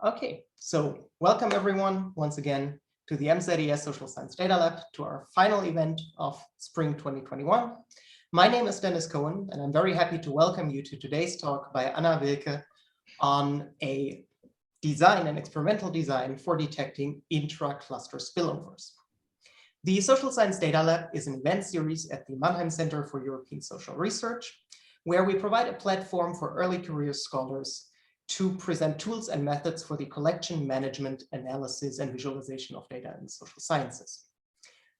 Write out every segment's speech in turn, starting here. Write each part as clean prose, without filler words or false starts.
Okay, so welcome everyone once again to the MZES Social Science Data Lab, to our final event of spring 2021. My name is Dennis Cohen, and I'm very happy to welcome you to today's talk by Anna Wilke on an experimental design for detecting intra-cluster spillovers. The Social Science Data Lab is an event series at the Mannheim Center for European Social Research, where we provide a platform for early career scholars to present tools and methods for the collection, management, analysis, and visualization of data in social sciences.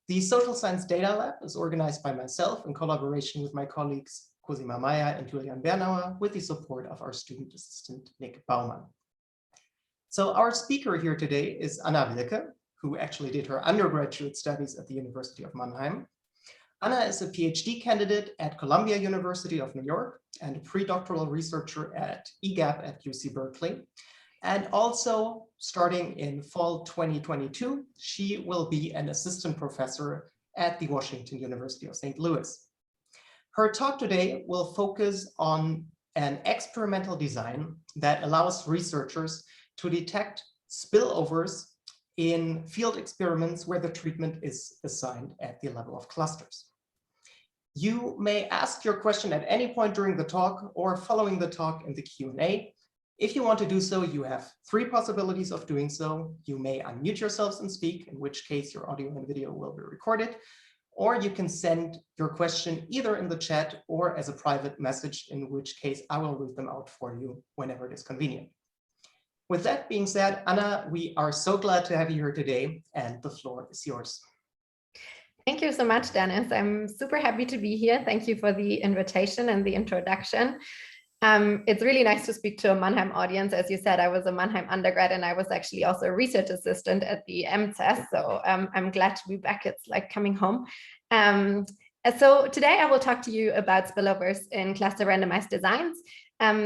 The Social Science Data Lab is organized by myself in collaboration with my colleagues Cosima Meyer and Julian Bernauer, with the support of our student assistant Nick Baumann. So our speaker here today is Anna Wilke, who actually did her undergraduate studies at the University of Mannheim. Anna is a PhD candidate at Columbia University of New York and a pre-doctoral researcher at EGAP at UC Berkeley. And also, starting in fall 2022, she will be an assistant professor at the Washington University of St. Louis. Her talk today will focus on an experimental design that allows researchers to detect spillovers in field experiments where the treatment is assigned at the level of clusters. You may ask your question at any point during the talk or following the talk in the Q&A. If you want to do so, you have three possibilities of doing so. You may unmute yourselves and speak, in which case your audio and video will be recorded, or you can send your question either in the chat or as a private message, in which case I will read them out for you whenever it is convenient. With that being said, Anna, we are so glad to have you here today, and the floor is yours. Thank you so much, Dennis. I'm super happy to be here. Thank you for the invitation and the introduction. It's really nice to speak to a Mannheim audience. As you said, I was a Mannheim undergrad, and I was actually also a research assistant at the MZES. So I'm glad to be back. It's like coming home. So today I will talk to you about spillovers in cluster randomized designs.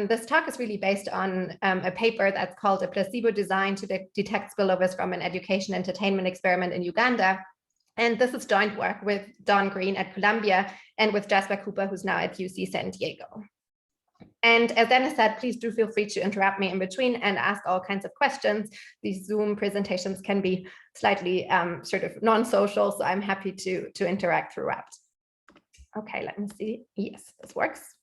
This talk is really based on a paper that's called a placebo design to detect spillovers from an education entertainment experiment in Uganda. And this is joint work with Don Green at Columbia and with Jasper Cooper, who's now at UC San Diego. And as Dennis said, please do feel free to interrupt me in between and ask all kinds of questions. These Zoom presentations can be slightly sort of non-social, so I'm happy to interact throughout. Okay, let me see. Yes, this works.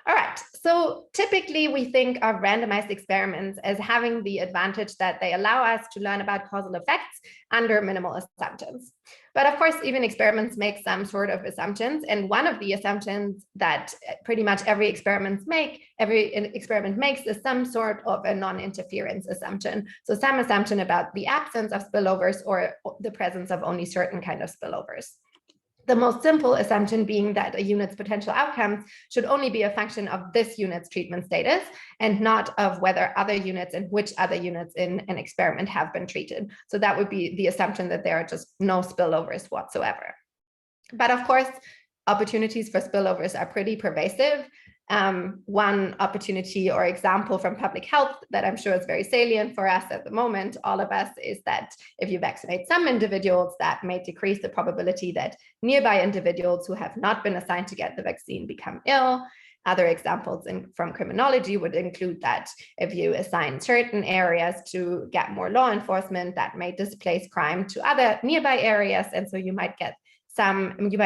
All right, so typically we think of randomized experiments as having the advantage that they allow us to learn about causal effects under minimal assumptions. But of course, even experiments make some sort of assumptions. And one of the assumptions that pretty much every experiment makes is some sort of a non-interference assumption. So some assumption about the absence of spillovers or the presence of only certain kind of spillovers. The most simple assumption being that a unit's potential outcomes should only be a function of this unit's treatment status and not of whether other units and which other units in an experiment have been treated. So that would be the assumption that there are just no spillovers whatsoever. But of course, opportunities for spillovers are pretty pervasive. One opportunity or example from public health that I'm sure is very salient for us at the moment, all of us, is that if you vaccinate some individuals, that may decrease the probability that nearby individuals who have not been assigned to get the vaccine become ill. Other examples from criminology would include that if you assign certain areas to get more law enforcement, that may displace crime to other nearby areas, and so you might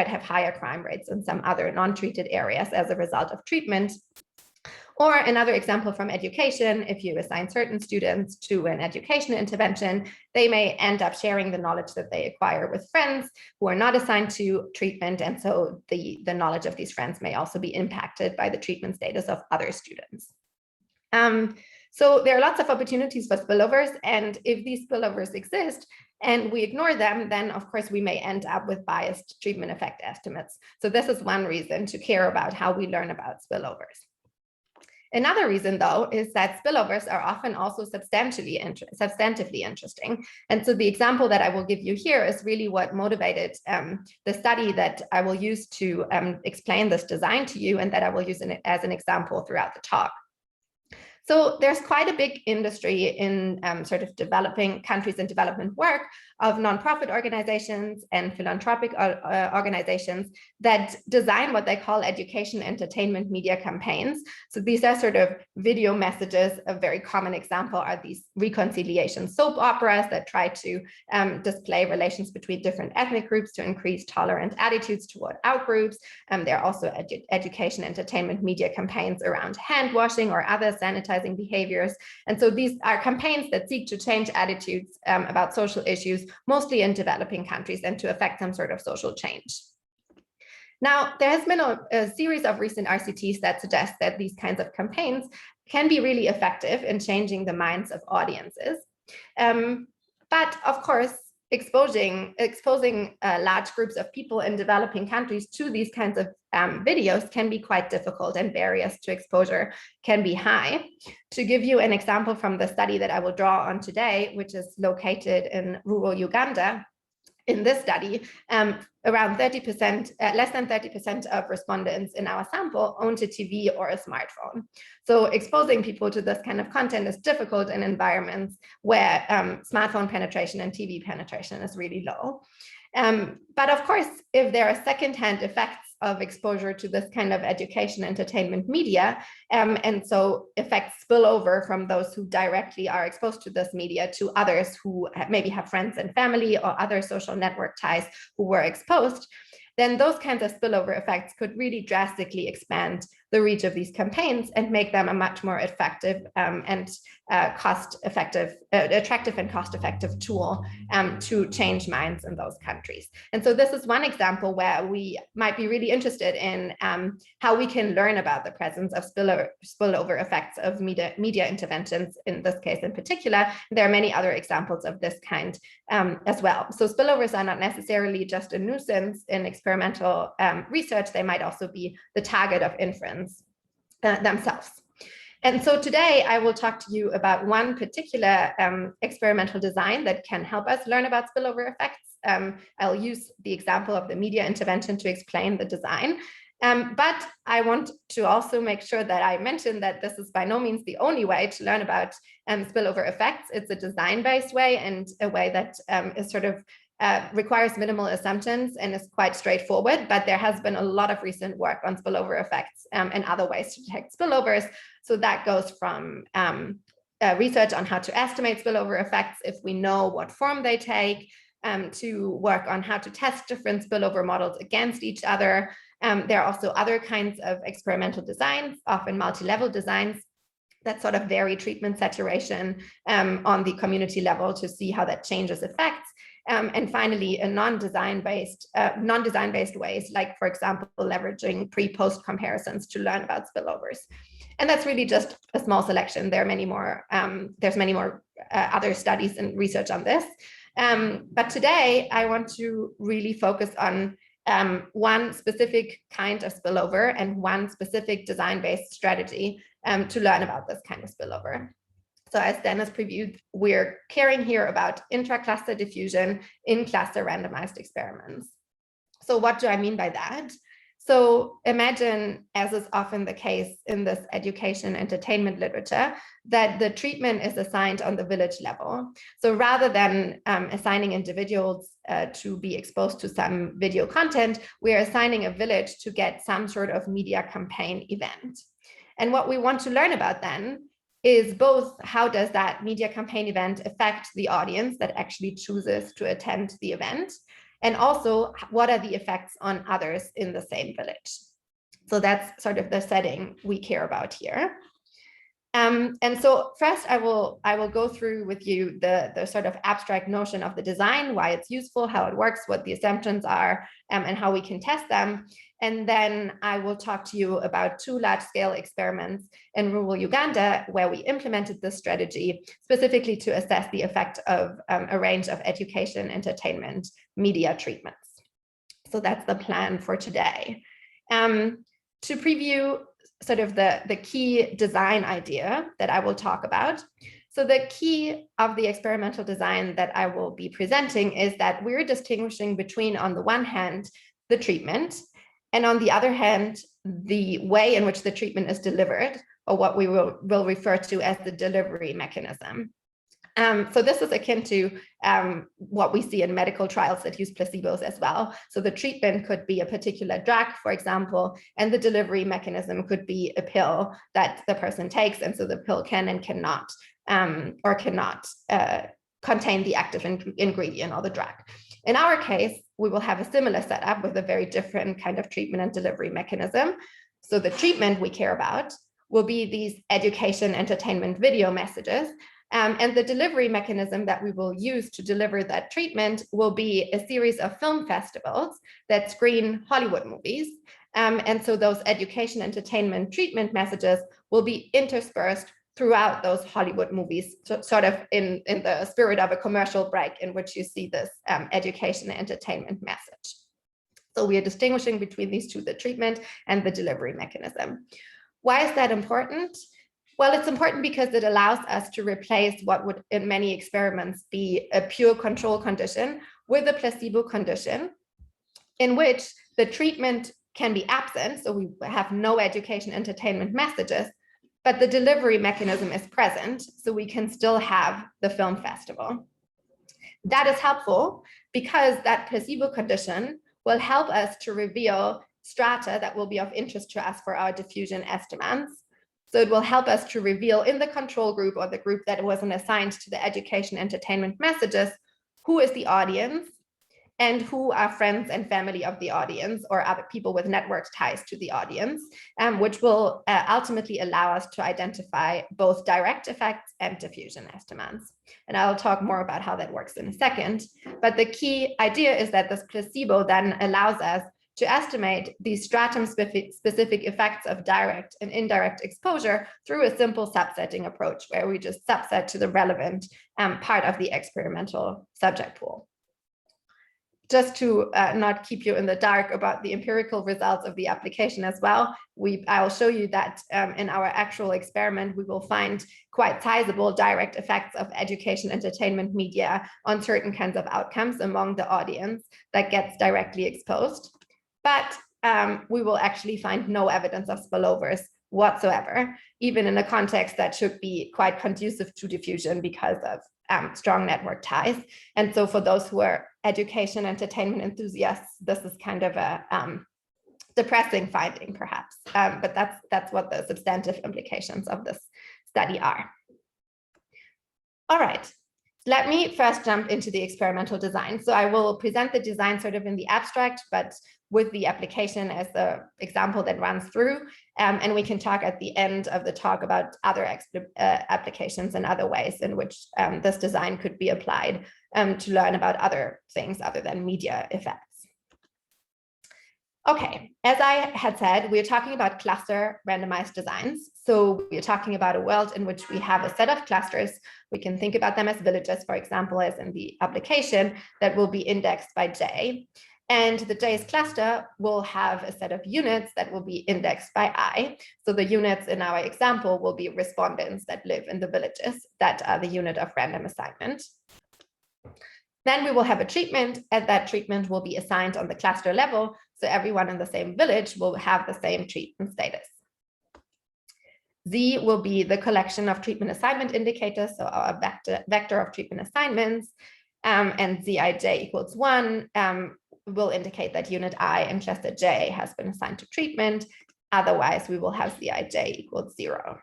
have higher crime rates in some other non-treated areas as a result of treatment. Or another example from education, if you assign certain students to an education intervention, they may end up sharing the knowledge that they acquire with friends who are not assigned to treatment. And so the knowledge of these friends may also be impacted by the treatment status of other students. So there are lots of opportunities for spillovers, and if these spillovers exist and we ignore them, then of course we may end up with biased treatment effect estimates. So this is one reason to care about how we learn about spillovers. Another reason, though, is that spillovers are often also substantively interesting. And so the example that I will give you here is really what motivated the study that I will use to explain this design to you, and that I will use as an example throughout the talk. So there's quite a big industry in sort of developing countries and development work of nonprofit organizations and philanthropic organizations that design what they call education entertainment media campaigns. So these are sort of video messages. A very common example are these reconciliation soap operas that try to display relations between different ethnic groups to increase tolerant attitudes toward outgroups. There are also education entertainment media campaigns around hand washing or other sanitizing behaviors. And so these are campaigns that seek to change attitudes about social issues, mostly in developing countries, and to affect some sort of social change. Now, there has been a series of recent RCTs that suggest that these kinds of campaigns can be really effective in changing the minds of audiences. But of course, exposing large groups of people in developing countries to these kinds of videos can be quite difficult, and barriers to exposure can be high. To give you an example from the study that I will draw on today, which is located in rural Uganda, in this study, around 30%, less than 30% of respondents in our sample owned a TV or a smartphone. So exposing people to this kind of content is difficult in environments where smartphone penetration and TV penetration is really low. But of course, if there are secondhand effects of exposure to this kind of education entertainment media, and so effects spill over from those who directly are exposed to this media to others who maybe have friends and family or other social network ties who were exposed, then those kinds of spillover effects could really drastically expand the reach of these campaigns and make them a much more effective and cost-effective, attractive and cost-effective tool to change minds in those countries. And so this is one example where we might be really interested in how we can learn about the presence of spillover effects of media interventions, in this case in particular. There are many other examples of this kind as well. So spillovers are not necessarily just a nuisance in experimental research. They might also be the target of inference themselves. And so today I will talk to you about one particular experimental design that can help us learn about spillover effects. I'll use the example of the media intervention to explain the design. But I want to also make sure that I mention that this is by no means the only way to learn about spillover effects. It's a design-based way, and a way that is sort of requires minimal assumptions and is quite straightforward, but there has been a lot of recent work on spillover effects and other ways to detect spillovers. So that goes from research on how to estimate spillover effects if we know what form they take, to work on how to test different spillover models against each other. There are also other kinds of experimental designs, often multi-level designs, that sort of vary treatment saturation on the community level to see how that changes effects. And finally, a non-design-based ways, like, for example, leveraging pre-post comparisons to learn about spillovers. And that's really just a small selection. There are many more. There's many more other studies and research on this. But today, I want to really focus on one specific kind of spillover and one specific design-based strategy to learn about this kind of spillover. So as Dennis previewed, we're caring here about intra-cluster diffusion in cluster randomized experiments. So what do I mean by that? So imagine, as is often the case in this education entertainment literature, that the treatment is assigned on the village level. So rather than assigning individuals to be exposed to some video content, we are assigning a village to get some sort of media campaign event. And what we want to learn about then is both how does that media campaign event affect the audience that actually chooses to attend the event, and also what are the effects on others in the same village. So that's sort of the setting we care about here. And so first I will go through with you the sort of abstract notion of the design, why it's useful, how it works, what the assumptions are, and how we can test them. And then I will talk to you about 2 large-scale experiments in rural Uganda where we implemented this strategy specifically to assess the effect of a range of education, entertainment, media treatments. So that's the plan for today. To preview sort of the key design idea that I will talk about. So the key of the experimental design that I will be presenting is that we're distinguishing between, on the one hand, the treatment, and on the other hand, the way in which the treatment is delivered, or what we will refer to as the delivery mechanism. So this is akin to what we see in medical trials that use placebos as well. So the treatment could be a particular drug, for example, and the delivery mechanism could be a pill that the person takes. And so the pill can and cannot contain the active ingredient or the drug. In our case, we will have a similar setup with a very different kind of treatment and delivery mechanism. So the treatment we care about will be these education, entertainment, video messages. And the delivery mechanism that we will use to deliver that treatment will be a series of film festivals that screen Hollywood movies. And so those education, entertainment, treatment messages will be interspersed throughout those Hollywood movies, sort of in the spirit of a commercial break in which you see this education and entertainment message. So we are distinguishing between these two, the treatment and the delivery mechanism. Why is that important? Well, it's important because it allows us to replace what would in many experiments be a pure control condition with a placebo condition in which the treatment can be absent. So we have no education, entertainment messages, but the delivery mechanism is present. So we can still have the film festival. That is helpful because that placebo condition will help us to reveal strata that will be of interest to us for our diffusion estimates. So it will help us to reveal in the control group or the group that wasn't assigned to the education entertainment messages, who is the audience and who are friends and family of the audience or other people with network ties to the audience, which will ultimately allow us to identify both direct effects and diffusion estimates. And I'll talk more about how that works in a second. But the key idea is that this placebo then allows us to estimate these stratum-specific effects of direct and indirect exposure through a simple subsetting approach, where we just subset to the relevant part of the experimental subject pool. Just to not keep you in the dark about the empirical results of the application as well, I'll show you that in our actual experiment, we will find quite sizable direct effects of education, entertainment media on certain kinds of outcomes among the audience that gets directly exposed. But we will actually find no evidence of spillovers whatsoever, even in a context that should be quite conducive to diffusion because of strong network ties. And so for those who are education, entertainment enthusiasts, this is kind of a depressing finding, perhaps. But that's what the substantive implications of this study are. All right. Let me first jump into the experimental design. So I will present the design sort of in the abstract, but with the application as the example that runs through. And we can talk at the end of the talk about other applications and other ways in which this design could be applied to learn about other things other than media effects. Okay, as I had said, we're talking about cluster randomized designs. So we're talking about a world in which we have a set of clusters. We can think about them as villages, for example, as in the application, that will be indexed by J. And the J's cluster will have a set of units that will be indexed by I. So the units in our example will be respondents that live in the villages that are the unit of random assignment. Then we will have a treatment, and that treatment will be assigned on the cluster level. So everyone in the same village will have the same treatment status. Z will be the collection of treatment assignment indicators, so our vector of treatment assignments, and Zij equals 1 will indicate that unit I in cluster J has been assigned to treatment. Otherwise, we will have Zij equals 0.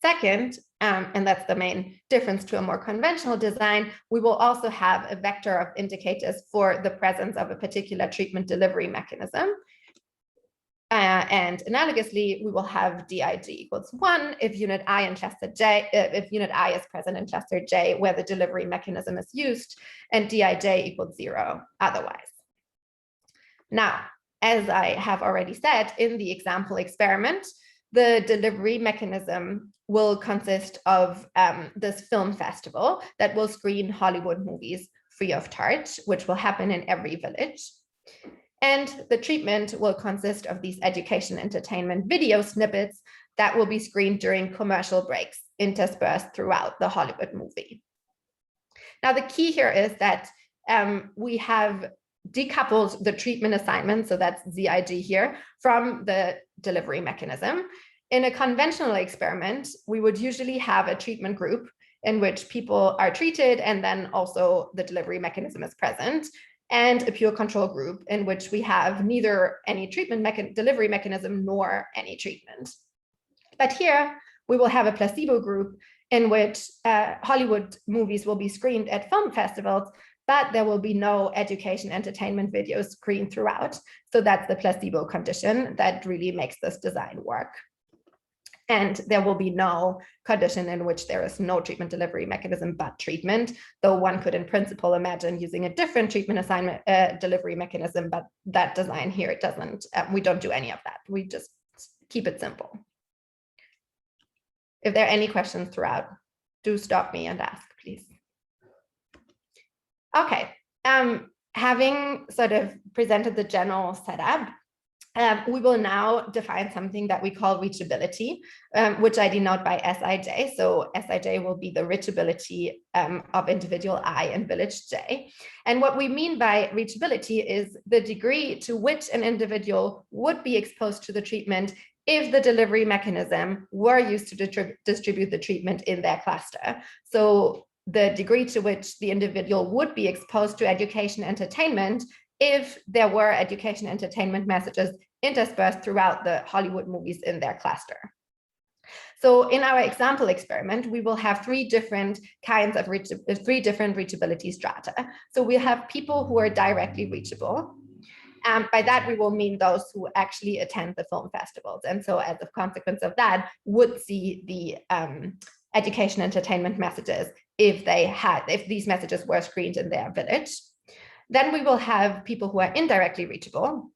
Second, and that's the main difference to a more conventional design, we will also have a vector of indicators for the presence of a particular treatment delivery mechanism. And analogously, we will have Dij equals 1 if unit I in cluster J, if unit I is present in cluster J where the delivery mechanism is used, and Dij equals 0 otherwise. Now, as I have already said, in the example experiment, the delivery mechanism will consist of this film festival that will screen Hollywood movies free of charge, which will happen in every village. And the treatment will consist of these education entertainment video snippets that will be screened during commercial breaks interspersed throughout the Hollywood movie. Now, the key here is that we have decoupled the treatment assignment, so that's Zij here, from the delivery mechanism. In a conventional experiment, we would usually have a treatment group in which people are treated and then also the delivery mechanism is present, and a pure control group in which we have neither any treatment delivery mechanism nor any treatment. But here we will have a placebo group in which Hollywood movies will be screened at film festivals, but there will be no education entertainment videos screened throughout. So that's the placebo condition that really makes this design work. And there will be no condition in which there is no treatment delivery mechanism but treatment, though one could in principle imagine using a different treatment assignment delivery mechanism, but that design here, it doesn't, we don't do any of that. We just keep it simple. If there are any questions throughout, do stop me and ask, please. Okay, having sort of presented the general setup, we will now define something that we call reachability, which I denote by Sij. So Sij will be the reachability of individual I and village J. And what we mean by reachability is the degree to which an individual would be exposed to the treatment if the delivery mechanism were used to distribute the treatment in their cluster. So the degree to which the individual would be exposed to education entertainment if there were education entertainment messages interspersed throughout the Hollywood movies in their cluster. So in our example experiment, we will have three different reachability strata. So we have people who are directly reachable. By that, we will mean those who actually attend the film festivals. And so as a consequence of that, would see the education entertainment messages if these messages were screened in their village. Then we will have people who are indirectly reachable.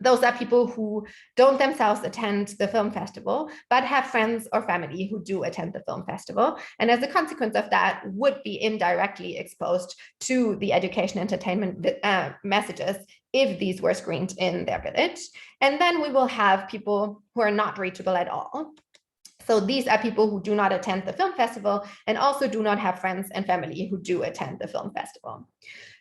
Those are people who don't themselves attend the film festival, but have friends or family who do attend the film festival. And as a consequence of that, would be indirectly exposed to the education entertainment messages if these were screened in their village. And then we will have people who are not reachable at all. So these are people who do not attend the film festival and also do not have friends and family who do attend the film festival.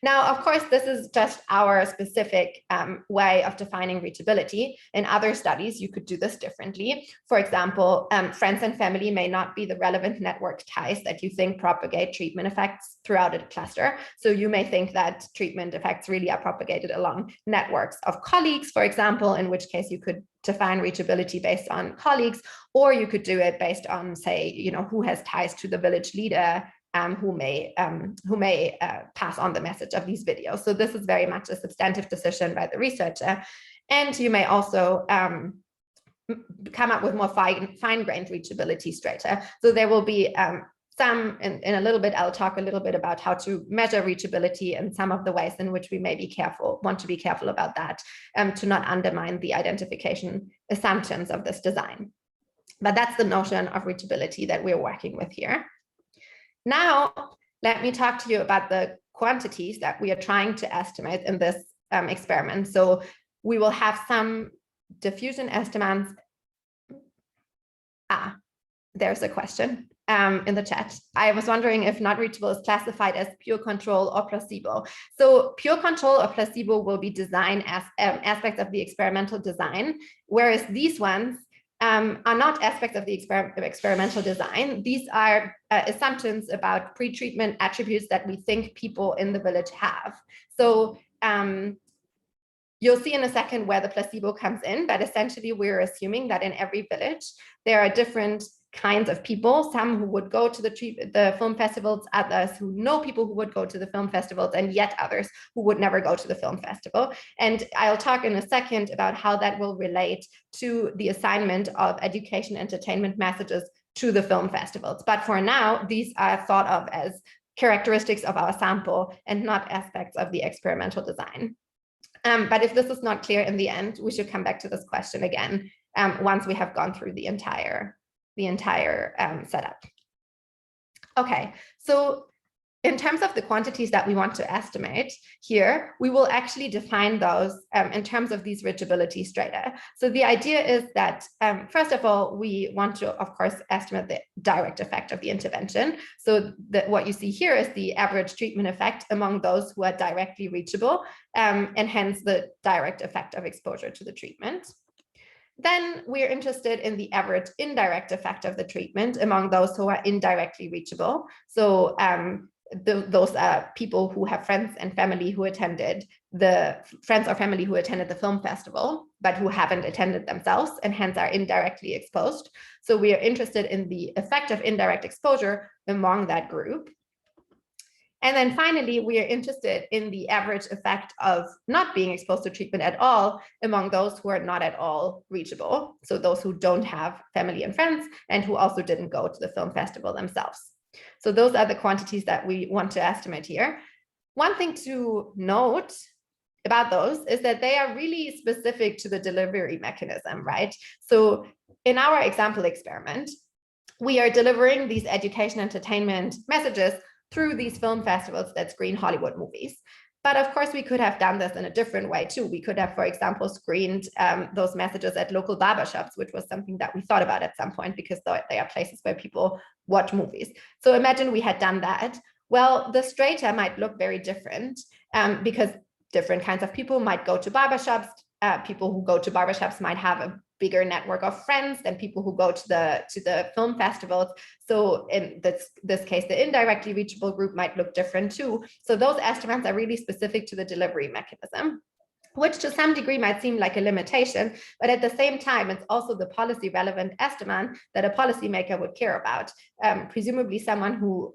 Now, of course, this is just our specific way of defining reachability. In other studies, you could do this differently. For example, friends and family may not be the relevant network ties that you think propagate treatment effects throughout a cluster. So you may think that treatment effects really are propagated along networks of colleagues, for example, in which case you could define reachability based on colleagues, or you could do it based on, say, who has ties to the village leader, who may pass on the message of these videos. So this is very much a substantive decision by the researcher. And you may also come up with more fine-grained reachability strata. So there will be some, in a little bit, I'll talk a little bit about how to measure reachability and some of the ways in which we may want to be careful about that, to not undermine the identification assumptions of this design. But that's the notion of reachability that we're working with here. Now, let me talk to you about the quantities that we are trying to estimate in this experiment. So we will have some diffusion estimates. There's a question in the chat. I was wondering if not reachable is classified as pure control or placebo. So pure control or placebo will be design as aspects of the experimental design, whereas these ones are not aspects of the experimental design. These are assumptions about pre-treatment attributes that we think people in the village have. So you'll see in a second where the placebo comes in, but essentially we're assuming that in every village, there are different kinds of people, some who would go to the film festivals, others who know people who would go to the film festivals, and yet others who would never go to the film festival. And I'll talk in a second about how that will relate to the assignment of education entertainment messages to the film festivals. But for now, these are thought of as characteristics of our sample and not aspects of the experimental design. But if this is not clear in the end, we should come back to this question again once we have gone through the entire setup. Okay, so in terms of the quantities that we want to estimate here, we will actually define those in terms of these reachability strata. So the idea is that, first of all, we want to, of course, estimate the direct effect of the intervention. So what you see here is the average treatment effect among those who are directly reachable, and hence the direct effect of exposure to the treatment. Then we're interested in the average indirect effect of the treatment among those who are indirectly reachable. So those are people who have friends or family who attended the film festival, but who haven't attended themselves and hence are indirectly exposed. So we are interested in the effect of indirect exposure among that group. And then finally, we are interested in the average effect of not being exposed to treatment at all among those who are not at all reachable. So those who don't have family and friends and who also didn't go to the film festival themselves. So those are the quantities that we want to estimate here. One thing to note about those is that they are really specific to the delivery mechanism, right? So in our example experiment, we are delivering these education entertainment messages through these film festivals that screen Hollywood movies. But of course, we could have done this in a different way too. We could have, for example, screened those messages at local barbershops, which was something that we thought about at some point because they are places where people watch movies. So imagine we had done that. Well, the strata might look very different because different kinds of people might go to barbershops. People who go to barbershops might have a bigger network of friends than people who go to the film festivals. So in this case, the indirectly reachable group might look different too. So those estimates are really specific to the delivery mechanism, which to some degree might seem like a limitation, but at the same time, it's also the policy relevant estimate that a policymaker would care about. Presumably someone who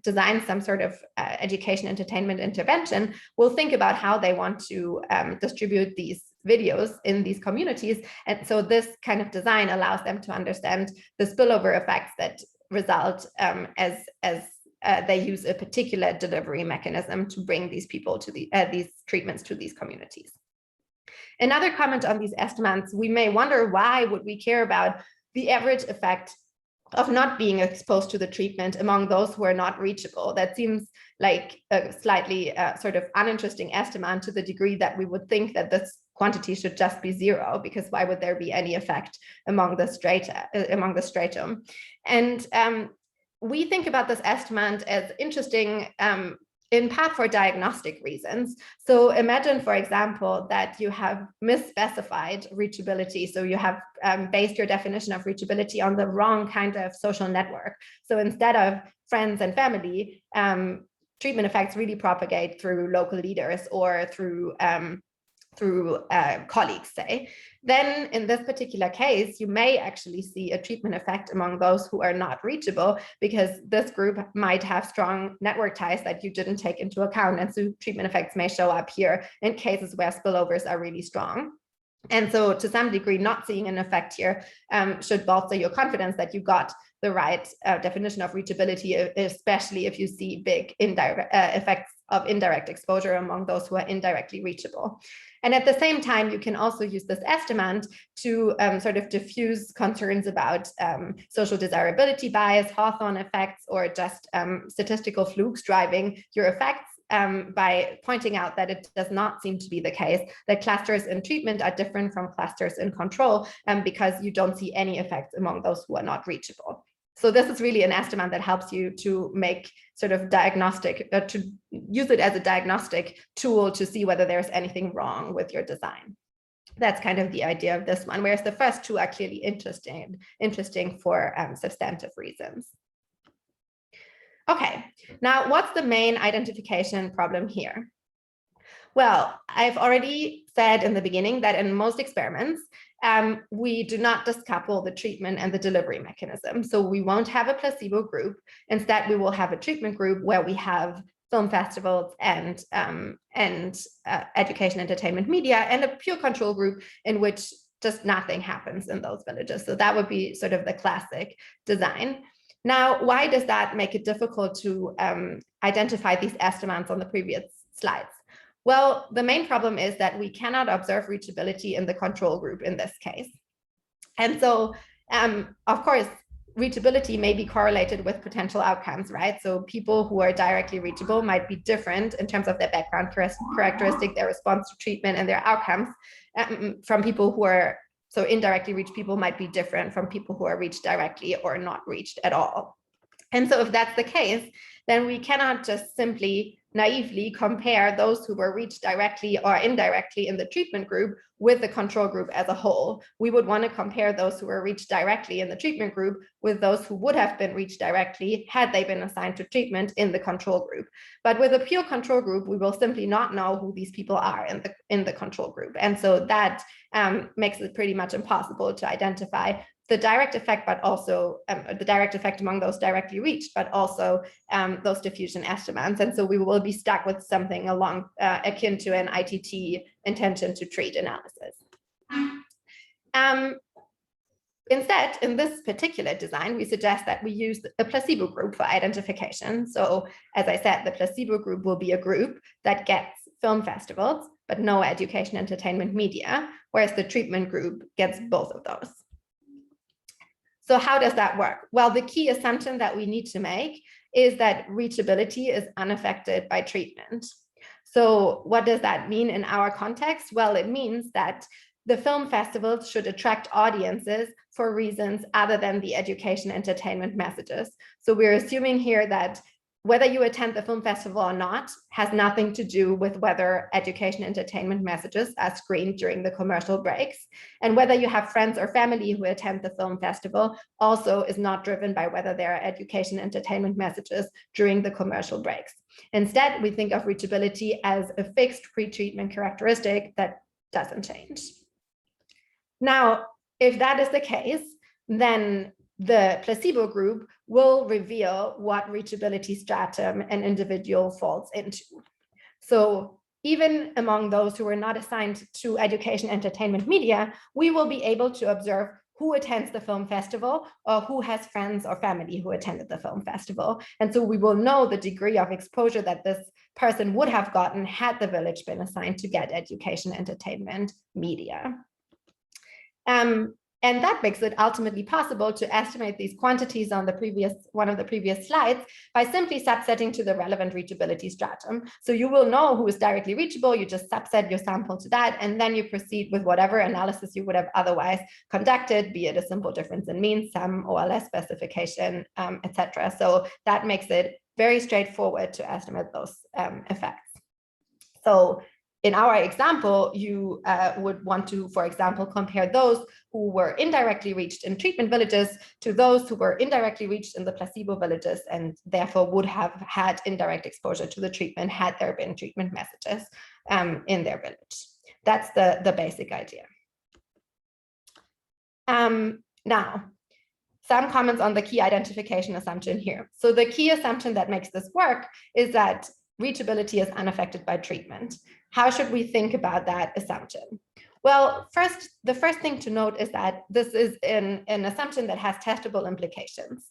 designs some sort of education entertainment intervention will think about how they want to distribute these videos in these communities. And so this kind of design allows them to understand the spillover effects that result as they use a particular delivery mechanism to bring these people to these treatments to these communities. Another comment on these estimates, we may wonder why would we care about the average effect of not being exposed to the treatment among those who are not reachable. That seems like a slightly sort of uninteresting estimate to the degree that we would think that this quantity should just be zero, because why would there be any effect among the stratum? And we think about this estimate as interesting in part for diagnostic reasons. So imagine, for example, that you have misspecified reachability. So you have based your definition of reachability on the wrong kind of social network. So instead of friends and family, treatment effects really propagate through local leaders or through colleagues, say. Then in this particular case, you may actually see a treatment effect among those who are not reachable, because this group might have strong network ties that you didn't take into account. And so treatment effects may show up here in cases where spillovers are really strong. And so to some degree, not seeing an effect here should bolster your confidence that you got the right definition of reachability, especially if you see big indirect effects of indirect exposure among those who are indirectly reachable. And at the same time, you can also use this estimate to sort of diffuse concerns about social desirability bias, Hawthorne effects, or just statistical flukes driving your effects by pointing out that it does not seem to be the case that clusters in treatment are different from clusters in control because you don't see any effects among those who are not reachable. So this is really an estimate that helps you to make sort of diagnostic, to use it as a diagnostic tool to see whether there's anything wrong with your design. That's kind of the idea of this one, whereas the first two are clearly interesting for substantive reasons. Okay, now what's the main identification problem here? Well, I've already said in the beginning that in most experiments, we do not discouple the treatment and the delivery mechanism. So we won't have a placebo group. Instead, we will have a treatment group where we have film festivals and education, entertainment, media, and a pure control group in which just nothing happens in those villages. So that would be sort of the classic design. Now, why does that make it difficult to identify these estimates on the previous slides? Well, the main problem is that we cannot observe reachability in the control group in this case. And so, of course, reachability may be correlated with potential outcomes, right? So people who are directly reachable might be different in terms of their background characteristic, their response to treatment, and their outcomes from people who are, so indirectly reached people might be different from people who are reached directly or not reached at all. And so if that's the case, then we cannot just simply naively compare those who were reached directly or indirectly in the treatment group with the control group as a whole. We would want to compare those who were reached directly in the treatment group with those who would have been reached directly had they been assigned to treatment in the control group. But with a pure control group, we will simply not know who these people are in the control group. And so that makes it pretty much impossible to identify the direct effect, but also the direct effect among those directly reached, but also those diffusion estimates. And so we will be stuck with something along akin to an ITT, intention to treat analysis. Instead, in this particular design, we suggest that we use a placebo group for identification. So as I said, the placebo group will be a group that gets film festivals, but no education entertainment media, whereas the treatment group gets both of those. So how does that work? Well, the key assumption that we need to make is that reachability is unaffected by treatment. So what does that mean in our context? Well, it means that the film festivals should attract audiences for reasons other than the education entertainment messages. So we're assuming here that whether you attend the film festival or not has nothing to do with whether education entertainment messages are screened during the commercial breaks. And whether you have friends or family who attend the film festival also is not driven by whether there are education entertainment messages during the commercial breaks. Instead, we think of reachability as a fixed pre-treatment characteristic that doesn't change. Now, if that is the case, then the placebo group will reveal what reachability stratum an individual falls into. So even among those who are not assigned to education entertainment media, we will be able to observe who attends the film festival or who has friends or family who attended the film festival. And so we will know the degree of exposure that this person would have gotten had the village been assigned to get education entertainment media. And that makes it ultimately possible to estimate these quantities on one of the previous slides by simply subsetting to the relevant reachability stratum. So you will know who is directly reachable, you just subset your sample to that, and then you proceed with whatever analysis you would have otherwise conducted, be it a simple difference in mean, some or less specification, etc. So that makes it very straightforward to estimate those effects. So in our example, you would want to, for example, compare those who were indirectly reached in treatment villages to those who were indirectly reached in the placebo villages and therefore would have had indirect exposure to the treatment had there been treatment messages in their village. That's the basic idea. Now, some comments on the key identification assumption here. So the key assumption that makes this work is that reachability is unaffected by treatment. How should we think about that assumption? Well, the first thing to note is that this is an assumption that has testable implications.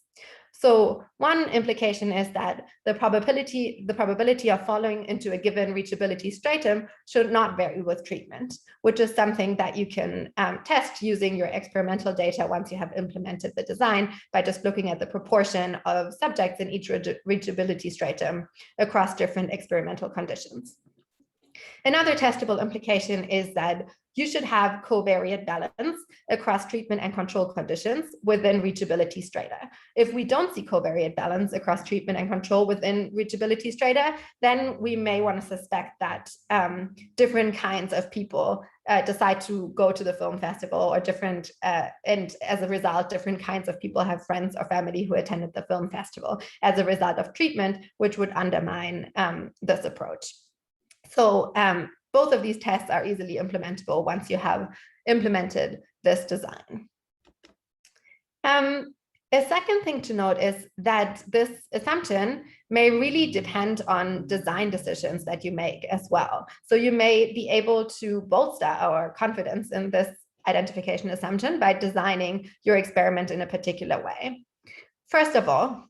So one implication is that the probability of falling into a given reachability stratum should not vary with treatment, which is something that you can test using your experimental data once you have implemented the design by just looking at the proportion of subjects in each reachability stratum across different experimental conditions. Another testable implication is that you should have covariate balance across treatment and control conditions within reachability strata. If we don't see covariate balance across treatment and control within reachability strata, then we may want to suspect that different kinds of people decide to go to the film festival or different, and as a result, different kinds of people have friends or family who attended the film festival as a result of treatment, which would undermine this approach. So both of these tests are easily implementable once you have implemented this design. A second thing to note is that this assumption may really depend on design decisions that you make as well. So you may be able to bolster our confidence in this identification assumption by designing your experiment in a particular way. First of all,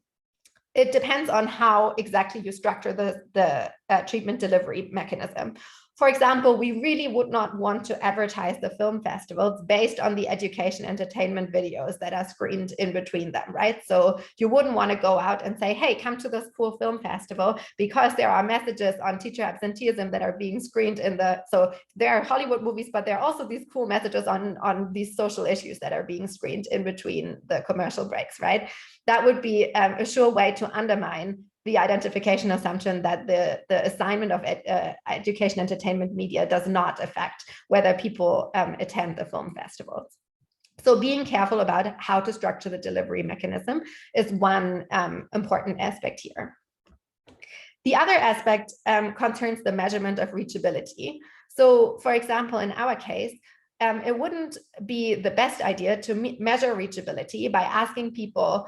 it depends on how exactly you structure the treatment delivery mechanism. for example, we really would not want to advertise the film festivals based on the education entertainment videos that are screened in between them, right? So you wouldn't want to go out and say, hey, come to this cool film festival, because there are messages on teacher absenteeism that are being screened in the, so there are Hollywood movies, but there are also these cool messages on these social issues that are being screened in between the commercial breaks, right? That would be a sure way to undermine the identification assumption that the assignment of education entertainment media does not affect whether people attend the film festivals. So being careful about how to structure the delivery mechanism is one important aspect here. The other aspect concerns the measurement of reachability. So for example, in our case, it wouldn't be the best idea to measure reachability by asking people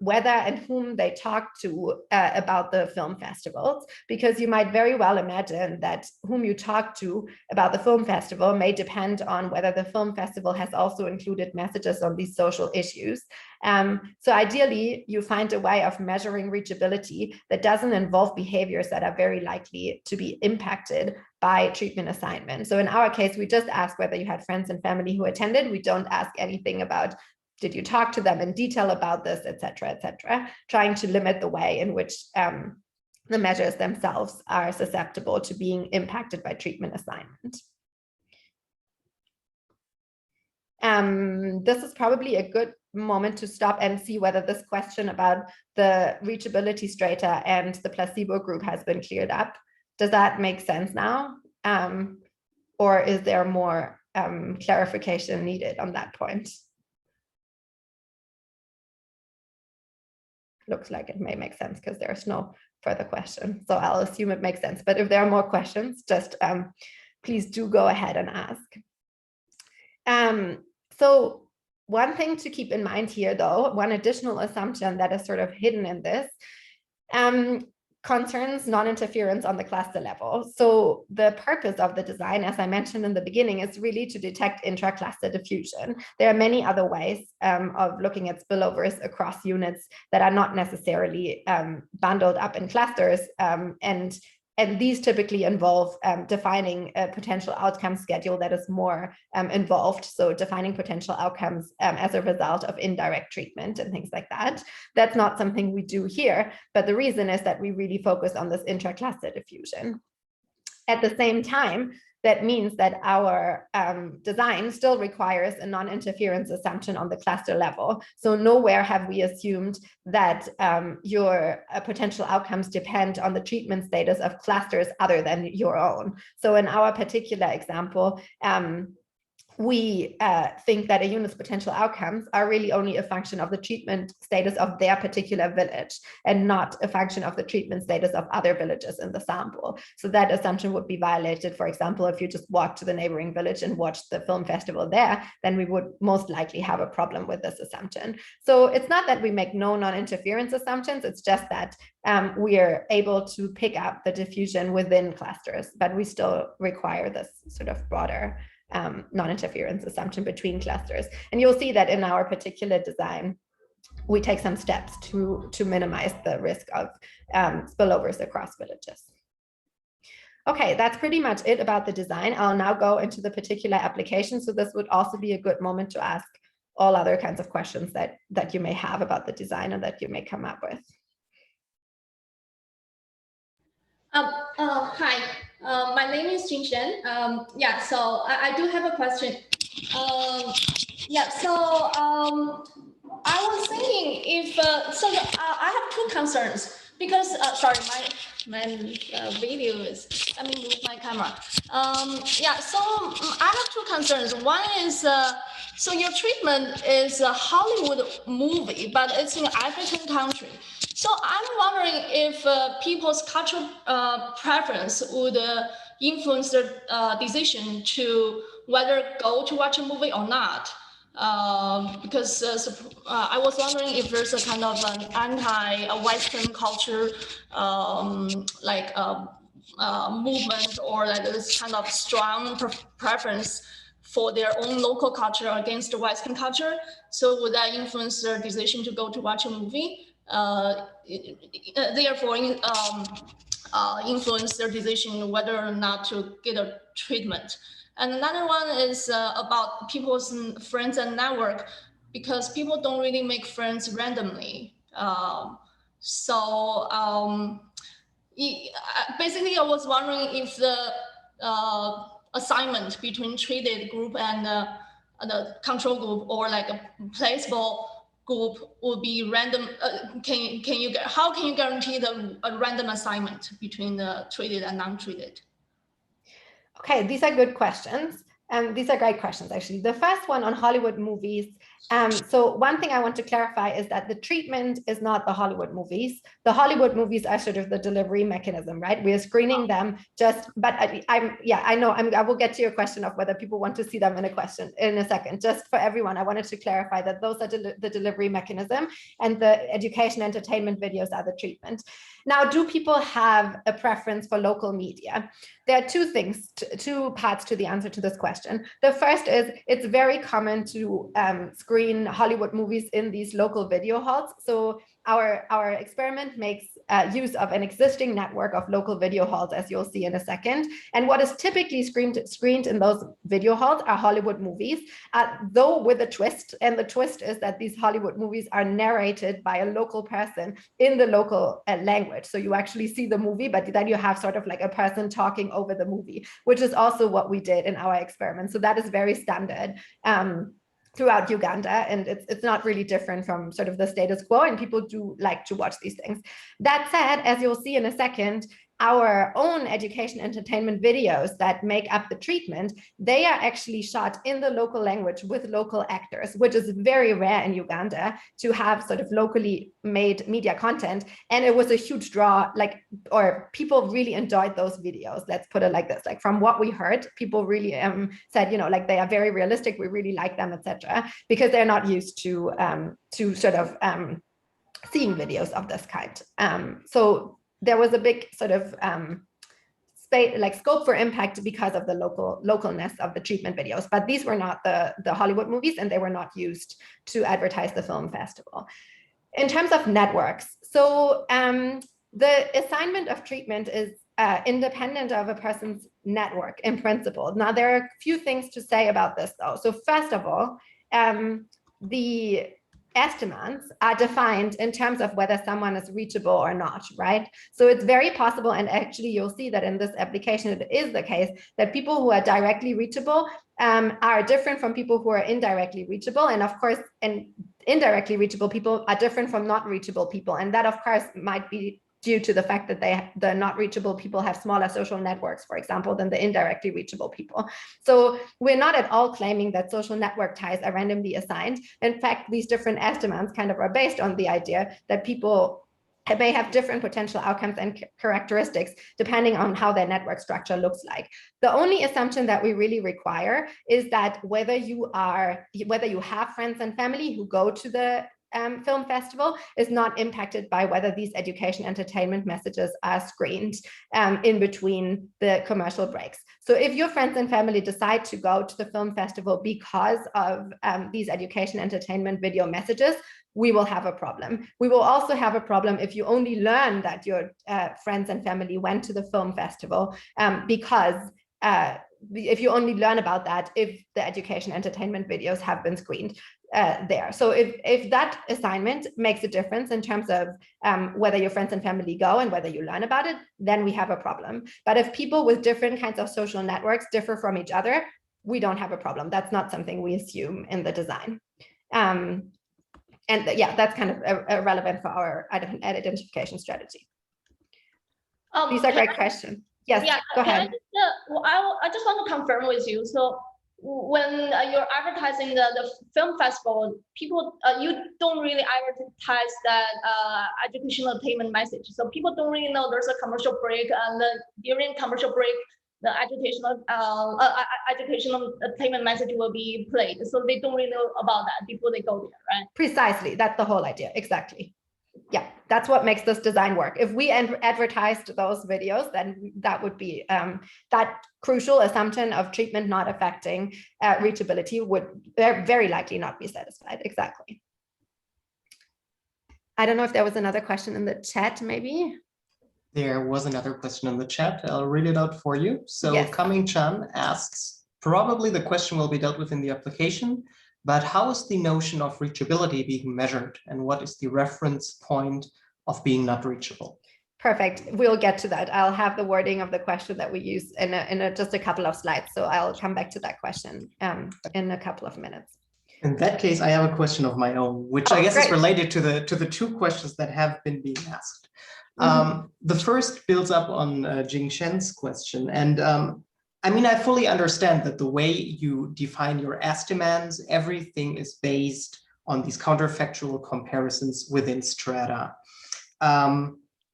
whether and whom they talk to about the film festivals, because you might very well imagine that whom you talk to about the film festival may depend on whether the film festival has also included messages on these social issues. So ideally, you find a way of measuring reachability that doesn't involve behaviors that are very likely to be impacted by treatment assignment. So in our case, we just ask whether you had friends and family who attended. We don't ask anything about, did you talk to them in detail about this, et cetera, trying to limit the way in which the measures themselves are susceptible to being impacted by treatment assignment. This is probably a good moment to stop and see whether this question about the reachability strata and the placebo group has been cleared up. Does that make sense now? Or is there more clarification needed on that point? Looks like it may make sense because there's no further question. So I'll assume it makes sense. But if there are more questions, just please do go ahead and ask. So one thing to keep in mind here, though, one additional assumption that is sort of hidden in this concerns non-interference on the cluster level. So the purpose of the design, as I mentioned in the beginning, is really to detect intra-cluster diffusion. There are many other ways of looking at spillovers across units that are not necessarily bundled up in clusters, and these typically involve defining a potential outcome schedule that is more involved. So defining potential outcomes as a result of indirect treatment and things like that. That's not something we do here, but the reason is that we really focus on this intra-cluster diffusion. At the same time, that means that our design still requires a non-interference assumption on the cluster level. So nowhere have we assumed that your potential outcomes depend on the treatment status of clusters other than your own. So in our particular example, we think that a unit's potential outcomes are really only a function of the treatment status of their particular village and not a function of the treatment status of other villages in the sample. So that assumption would be violated, for example, if you just walk to the neighboring village and watch the film festival there, then we would most likely have a problem with this assumption. So it's not that we make no non-interference assumptions, it's just that we are able to pick up the diffusion within clusters, but we still require this sort of broader non-interference assumption between clusters. And you'll see that in our particular design, we take some steps to minimize the risk of spillovers across villages. Okay, that's pretty much it about the design. I'll now go into the particular application. So this would also be a good moment to ask all other kinds of questions that you may have about the design or that you may come up with. Hi, my name is Jing Shen. Yeah, so I do have a question. I was thinking if, I have two concerns because, sorry, my video is, let me move my camera. Yeah, so I have two concerns. One is, so your treatment is a Hollywood movie, but it's in African country. So I'm wondering if people's cultural preference would influence their decision to whether go to watch a movie or not. Because I was wondering if there's a kind of an anti-Western culture movement, or that is kind of strong preference for their own local culture against the Western culture. So would that influence their decision to go to watch a movie? Therefore, influence their decision whether or not to get a treatment. And another one is about people's friends and network, because people don't really make friends randomly. Basically, I was wondering if the assignment between treated group and the control group, or like a placebo group, would be random. How can you guarantee a random assignment between the treated and non-treated? Okay, these are good questions. These are great questions, actually. The first one on Hollywood movies. So one thing I want to clarify is that the treatment is not the Hollywood movies. The Hollywood movies are sort of the delivery mechanism, right? We are screening them but I will get to your question of whether people want to see them in a second. Just for everyone, I wanted to clarify that those are the delivery mechanism, and the education entertainment videos are the treatment. Now, do people have a preference for local media? There are two parts to the answer to this question. The first is it's very common to screen Hollywood movies in these local video halls. So our experiment makes use of an existing network of local video halls, as you'll see in a second. And what is typically screened in those video halls are Hollywood movies, though with a twist. And the twist is that these Hollywood movies are narrated by a local person in the local language. So you actually see the movie, but then you have sort of like a person talking over the movie, which is also what we did in our experiment. So that is very standard throughout Uganda, and it's not really different from sort of the status quo, and people do like to watch these things. That said, as you'll see in a second, our own education entertainment videos that make up the treatment, they are actually shot in the local language with local actors, which is very rare in Uganda to have sort of locally made media content. And it was a huge draw, or people really enjoyed those videos. Let's put it like this, like from what we heard, people really said, they are very realistic. We really like them, etc., because they're not used to sort of seeing videos of this kind. So there was a big sort of scope for impact because of the localness of the treatment videos, but these were not the Hollywood movies, and they were not used to advertise the film festival. In terms of networks, so the assignment of treatment is independent of a person's network in principle. Now, there are a few things to say about this, though. So first of all, the estimates are defined in terms of whether someone is reachable or not, right? So it's very possible, and actually you'll see that in this application it is the case, that people who are directly reachable are different from people who are indirectly reachable, and of course, indirectly reachable people are different from not reachable people, and that of course might be due to the fact that the not reachable people have smaller social networks, for example, than the indirectly reachable people. So we're not at all claiming that social network ties are randomly assigned. In fact, these different estimates kind of are based on the idea that people may have different potential outcomes and characteristics depending on how their network structure looks like. The only assumption that we really require is that whether you have friends and family who go to the film festival is not impacted by whether these education entertainment messages are screened in between the commercial breaks. So if your friends and family decide to go to the film festival because of these education entertainment video messages, we will have a problem. We will also have a problem if you only learn that your friends and family went to the film festival because if you only learn about that if the education entertainment videos have been screened there. So if that assignment makes a difference in terms of whether your friends and family go and whether you learn about it, then we have a problem. But if people with different kinds of social networks differ from each other, we don't have a problem. That's not something we assume in the design. And yeah, that's kind of irrelevant for our identification strategy. These are great questions. Yes, yeah, go ahead. I just want to confirm with you. So when you're advertising the film festival, people, you don't really advertise that educational attainment message. So people don't really know there's a commercial break, and during commercial break, the educational attainment message will be played. So they don't really know about that before they go there, right? Precisely, that's the whole idea, exactly. Yeah, that's what makes this design work. If we advertised those videos, then that would be that crucial assumption of treatment not affecting reachability would very likely not be satisfied. Exactly. I don't know if there was another question in the chat, maybe. There was another question in the chat. I'll read it out for you. So Yes. Coming Chan asks, probably the question will be dealt with in the application, but how is the notion of reachability being measured? And what is the reference point of being not reachable? Perfect. We'll get to that. I'll have the wording of the question that we use in just a couple of slides. So I'll come back to that question in a couple of minutes. In that case, I have a question of my own, which I guess is related to the two questions that have been being asked. The first builds up on Jing Shen's question. And I mean, I fully understand that the way you define your estimands, everything is based on these counterfactual comparisons within strata.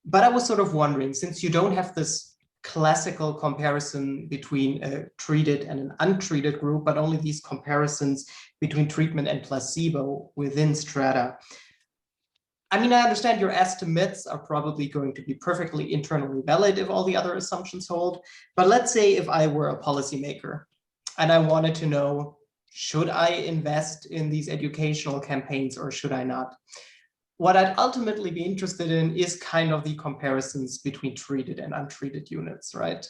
But I was sort of wondering, since you don't have this classical comparison between a treated and an untreated group, but only these comparisons between treatment and placebo within strata. I mean, I understand your estimates are probably going to be perfectly internally valid if all the other assumptions hold. But let's say if I were a policymaker and I wanted to know, should I invest in these educational campaigns or should I not? What I'd ultimately be interested in is kind of the comparisons between treated and untreated units, right?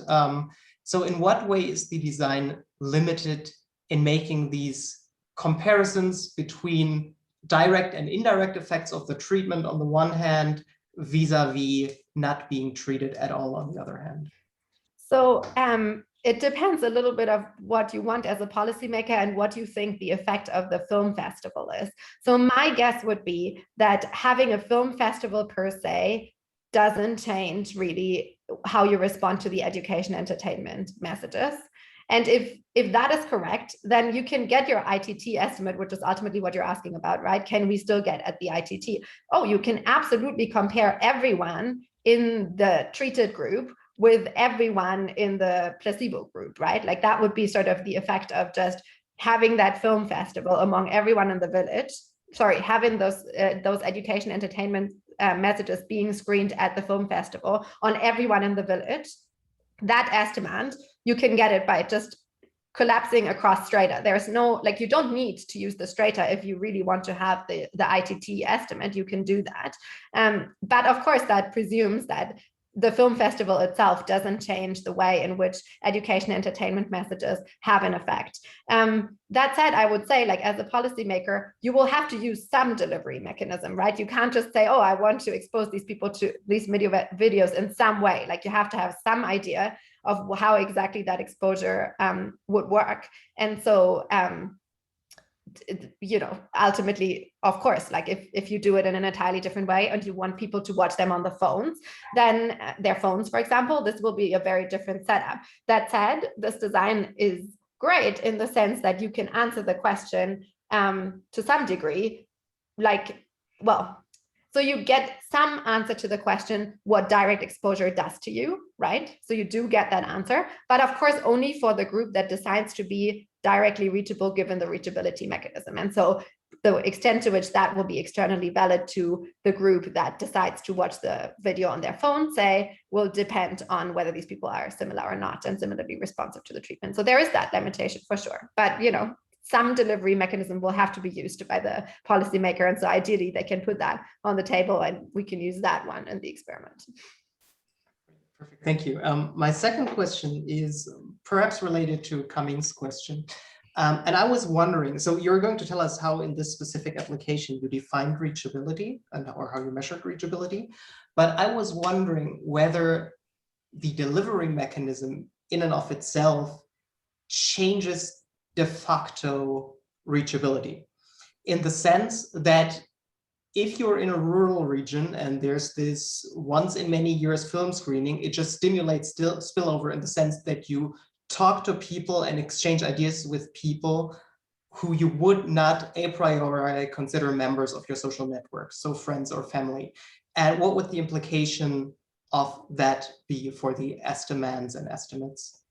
So in what way is the design limited in making these comparisons between direct and indirect effects of the treatment on the one hand, vis-a-vis not being treated at all on the other hand? So it depends a little bit of what you want as a policymaker and what you think the effect of the film festival is. So my guess would be that having a film festival per se doesn't change really how you respond to the education entertainment messages. And if that is correct, then you can get your ITT estimate, which is ultimately what you're asking about, right? Can we still get at the ITT? Oh, you can absolutely compare everyone in the treated group with everyone in the placebo group, right? Like that would be sort of the effect of just having that film festival among everyone in the village. Sorry, having those education entertainment messages being screened at the film festival on everyone in the village. That estimate, you can get it by just collapsing across strata. There's no, like, you don't need to use the strata if you really want to have the ITT estimate, you can do that. But of course, that presumes that the film festival itself doesn't change the way in which education entertainment messages have an effect. That said, I would say, like, as a policymaker, you will have to use some delivery mechanism, right? You can't just say, oh, I want to expose these people to these videos in some way. Like, you have to have some idea of how exactly that exposure would work. And so, you know, ultimately, of course, like if you do it in an entirely different way and you want people to watch them on the phones, then their phones, for example, this will be a very different setup. That said, this design is great in the sense that you can answer the question to some degree, like, well, so you get some answer to the question, what direct exposure does to you, right? So you do get that answer, but of course, only for the group that decides to be directly reachable given the reachability mechanism. And so the extent to which that will be externally valid to the group that decides to watch the video on their phone, say, will depend on whether these people are similar or not and similarly responsive to the treatment. So there is that limitation for sure, but, you know, some delivery mechanism will have to be used by the policymaker. And so ideally they can put that on the table and we can use that one in the experiment. Perfect, thank you. My second question is perhaps related to Cummings' question. And I was wondering, so you're going to tell us how in this specific application you defined reachability or how you measured reachability, but I was wondering whether the delivery mechanism in and of itself changes de facto reachability, in the sense that if you're in a rural region and there's this once in many years film screening, it just stimulates spillover in the sense that you talk to people and exchange ideas with people who you would not a priori consider members of your social network, so friends or family. And what would the implication of that be for the estimands and estimates?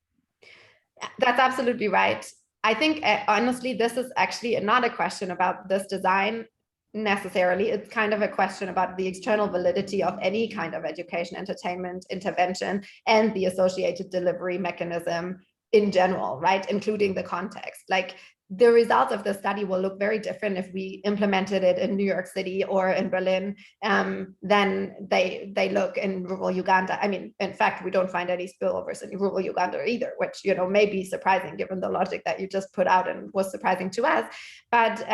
That's absolutely right. I think, honestly, this is actually not a question about this design necessarily. It's kind of a question about the external validity of any kind of education entertainment intervention and the associated delivery mechanism in general, right? Including the context. Like, the results of the study will look very different if we implemented it in New York City or in Berlin than they look in rural Uganda. I mean, in fact, we don't find any spillovers in rural Uganda either, which, you know, may be surprising given the logic that you just put out and was surprising to us. But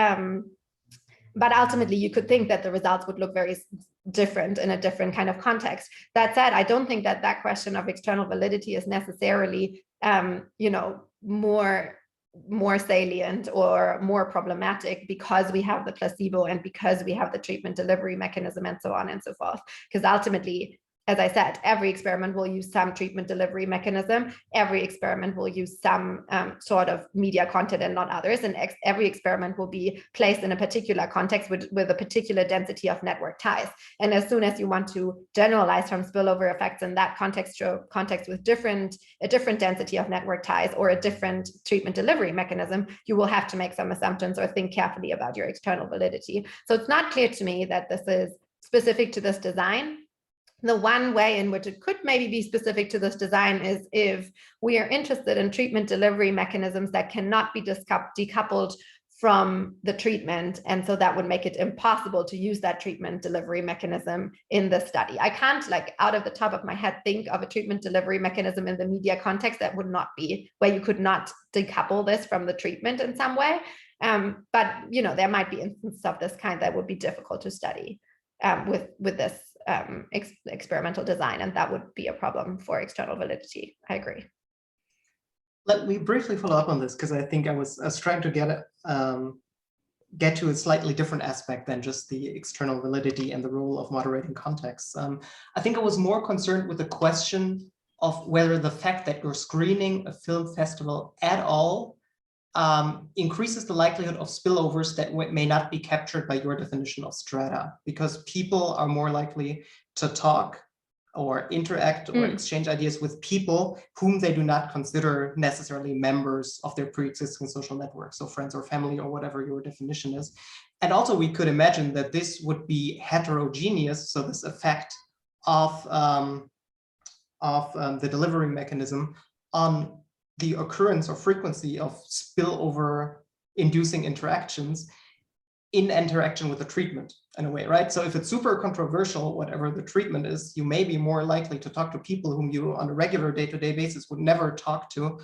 ultimately, you could think that the results would look very different in a different kind of context. That said, I don't think that that question of external validity is necessarily, you know, more salient or more problematic because we have the placebo and because we have the treatment delivery mechanism and so on and so forth. Because ultimately, as I said, every experiment will use some treatment delivery mechanism. Every experiment will use some sort of media content and not others. And every experiment will be placed in a particular context with a particular density of network ties. And as soon as you want to generalize from spillover effects in that context with a different density of network ties or a different treatment delivery mechanism, you will have to make some assumptions or think carefully about your external validity. So it's not clear to me that this is specific to this design. The one way in which it could maybe be specific to this design is if we are interested in treatment delivery mechanisms that cannot be decoupled from the treatment. And so that would make it impossible to use that treatment delivery mechanism in the study. I can't, like, out of the top of my head, think of a treatment delivery mechanism in the media context that would not be, where you could not decouple this from the treatment in some way. But, you know, there might be instances of this kind that would be difficult to study with this experimental design, and that would be a problem for external validity. I agree. Let me briefly follow up on this, because I think I was trying to get to a slightly different aspect than just the external validity and the role of moderating context. I think I was more concerned with the question of whether the fact that you're screening a film festival at all increases the likelihood of spillovers that may not be captured by your definition of strata, because people are more likely to talk or interact or exchange ideas with people whom they do not consider necessarily members of their pre-existing social network, so friends or family or whatever your definition is. And also we could imagine that this would be heterogeneous, so this effect of the delivery mechanism on the occurrence or frequency of spillover inducing interactions in interaction with the treatment in a way, right? So if it's super controversial, whatever the treatment is, you may be more likely to talk to people whom you on a regular day-to-day basis would never talk to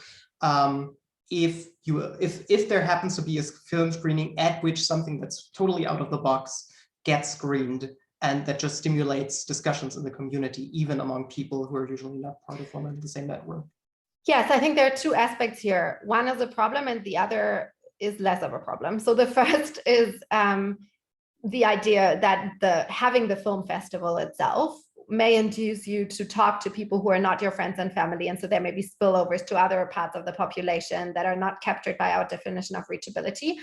if there happens to be a film screening at which something that's totally out of the box gets screened, and that just stimulates discussions in the community, even among people who are usually not part of one and the same network. Yes, I think there are two aspects here. One is a problem and the other is less of a problem. So the first is the idea that having the film festival itself may induce you to talk to people who are not your friends and family. And so there may be spillovers to other parts of the population that are not captured by our definition of reachability.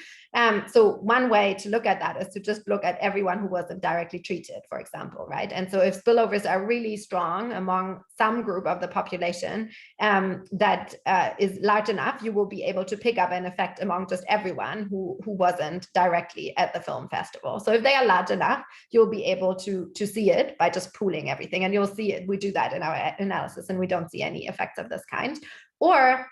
So one way to look at that is to just look at everyone who wasn't directly treated, for example, right? And so if spillovers are really strong among some group of the population that is large enough, you will be able to pick up an effect among just everyone who wasn't directly at the film festival. So if they are large enough, you'll be able to see it by just pooling everything, and you'll see it. We do that in our analysis and we don't see any effects of this kind. Or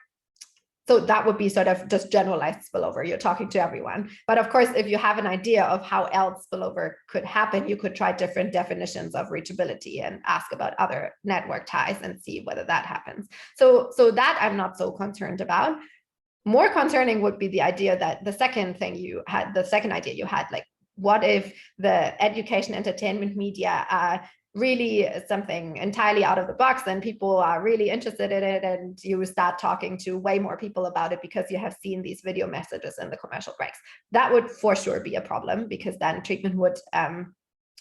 so that would be sort of just generalized spillover. You're talking to everyone. But of course, if you have an idea of how else spillover could happen, you could try different definitions of reachability and ask about other network ties and see whether that happens. So that I'm not so concerned about. More concerning would be the idea that the second idea you had, like, what if the education, entertainment media are really something entirely out of the box, and people are really interested in it, and you start talking to way more people about it because you have seen these video messages in the commercial breaks. That would for sure be a problem, because then treatment would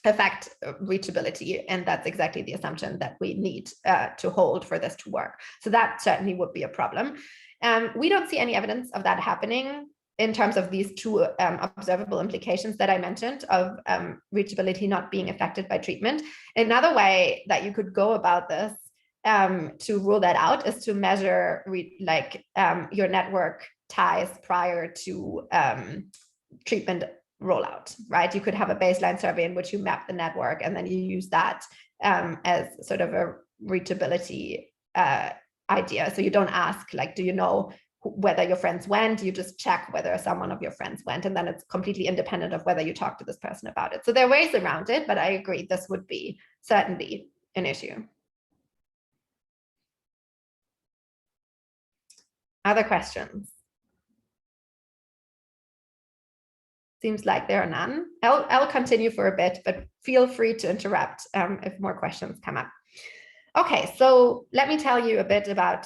affect reachability, and that's exactly the assumption that we need to hold for this to work. So that certainly would be a problem. We don't see any evidence of that happening in terms of these two observable implications that I mentioned of reachability not being affected by treatment. Another way that you could go about this to rule that out is to measure your network ties prior to treatment rollout, right? You could have a baseline survey in which you map the network, and then you use that as sort of a reachability idea. So you don't ask, like, do you know whether your friends went, you just check whether someone of your friends went, and then it's completely independent of whether you talk to this person about it. So there are ways around it, but I agree this would be certainly an issue. Other questions? Seems like there are none. I'll continue for a bit, but feel free to interrupt if more questions come up. Okay, so let me tell you a bit about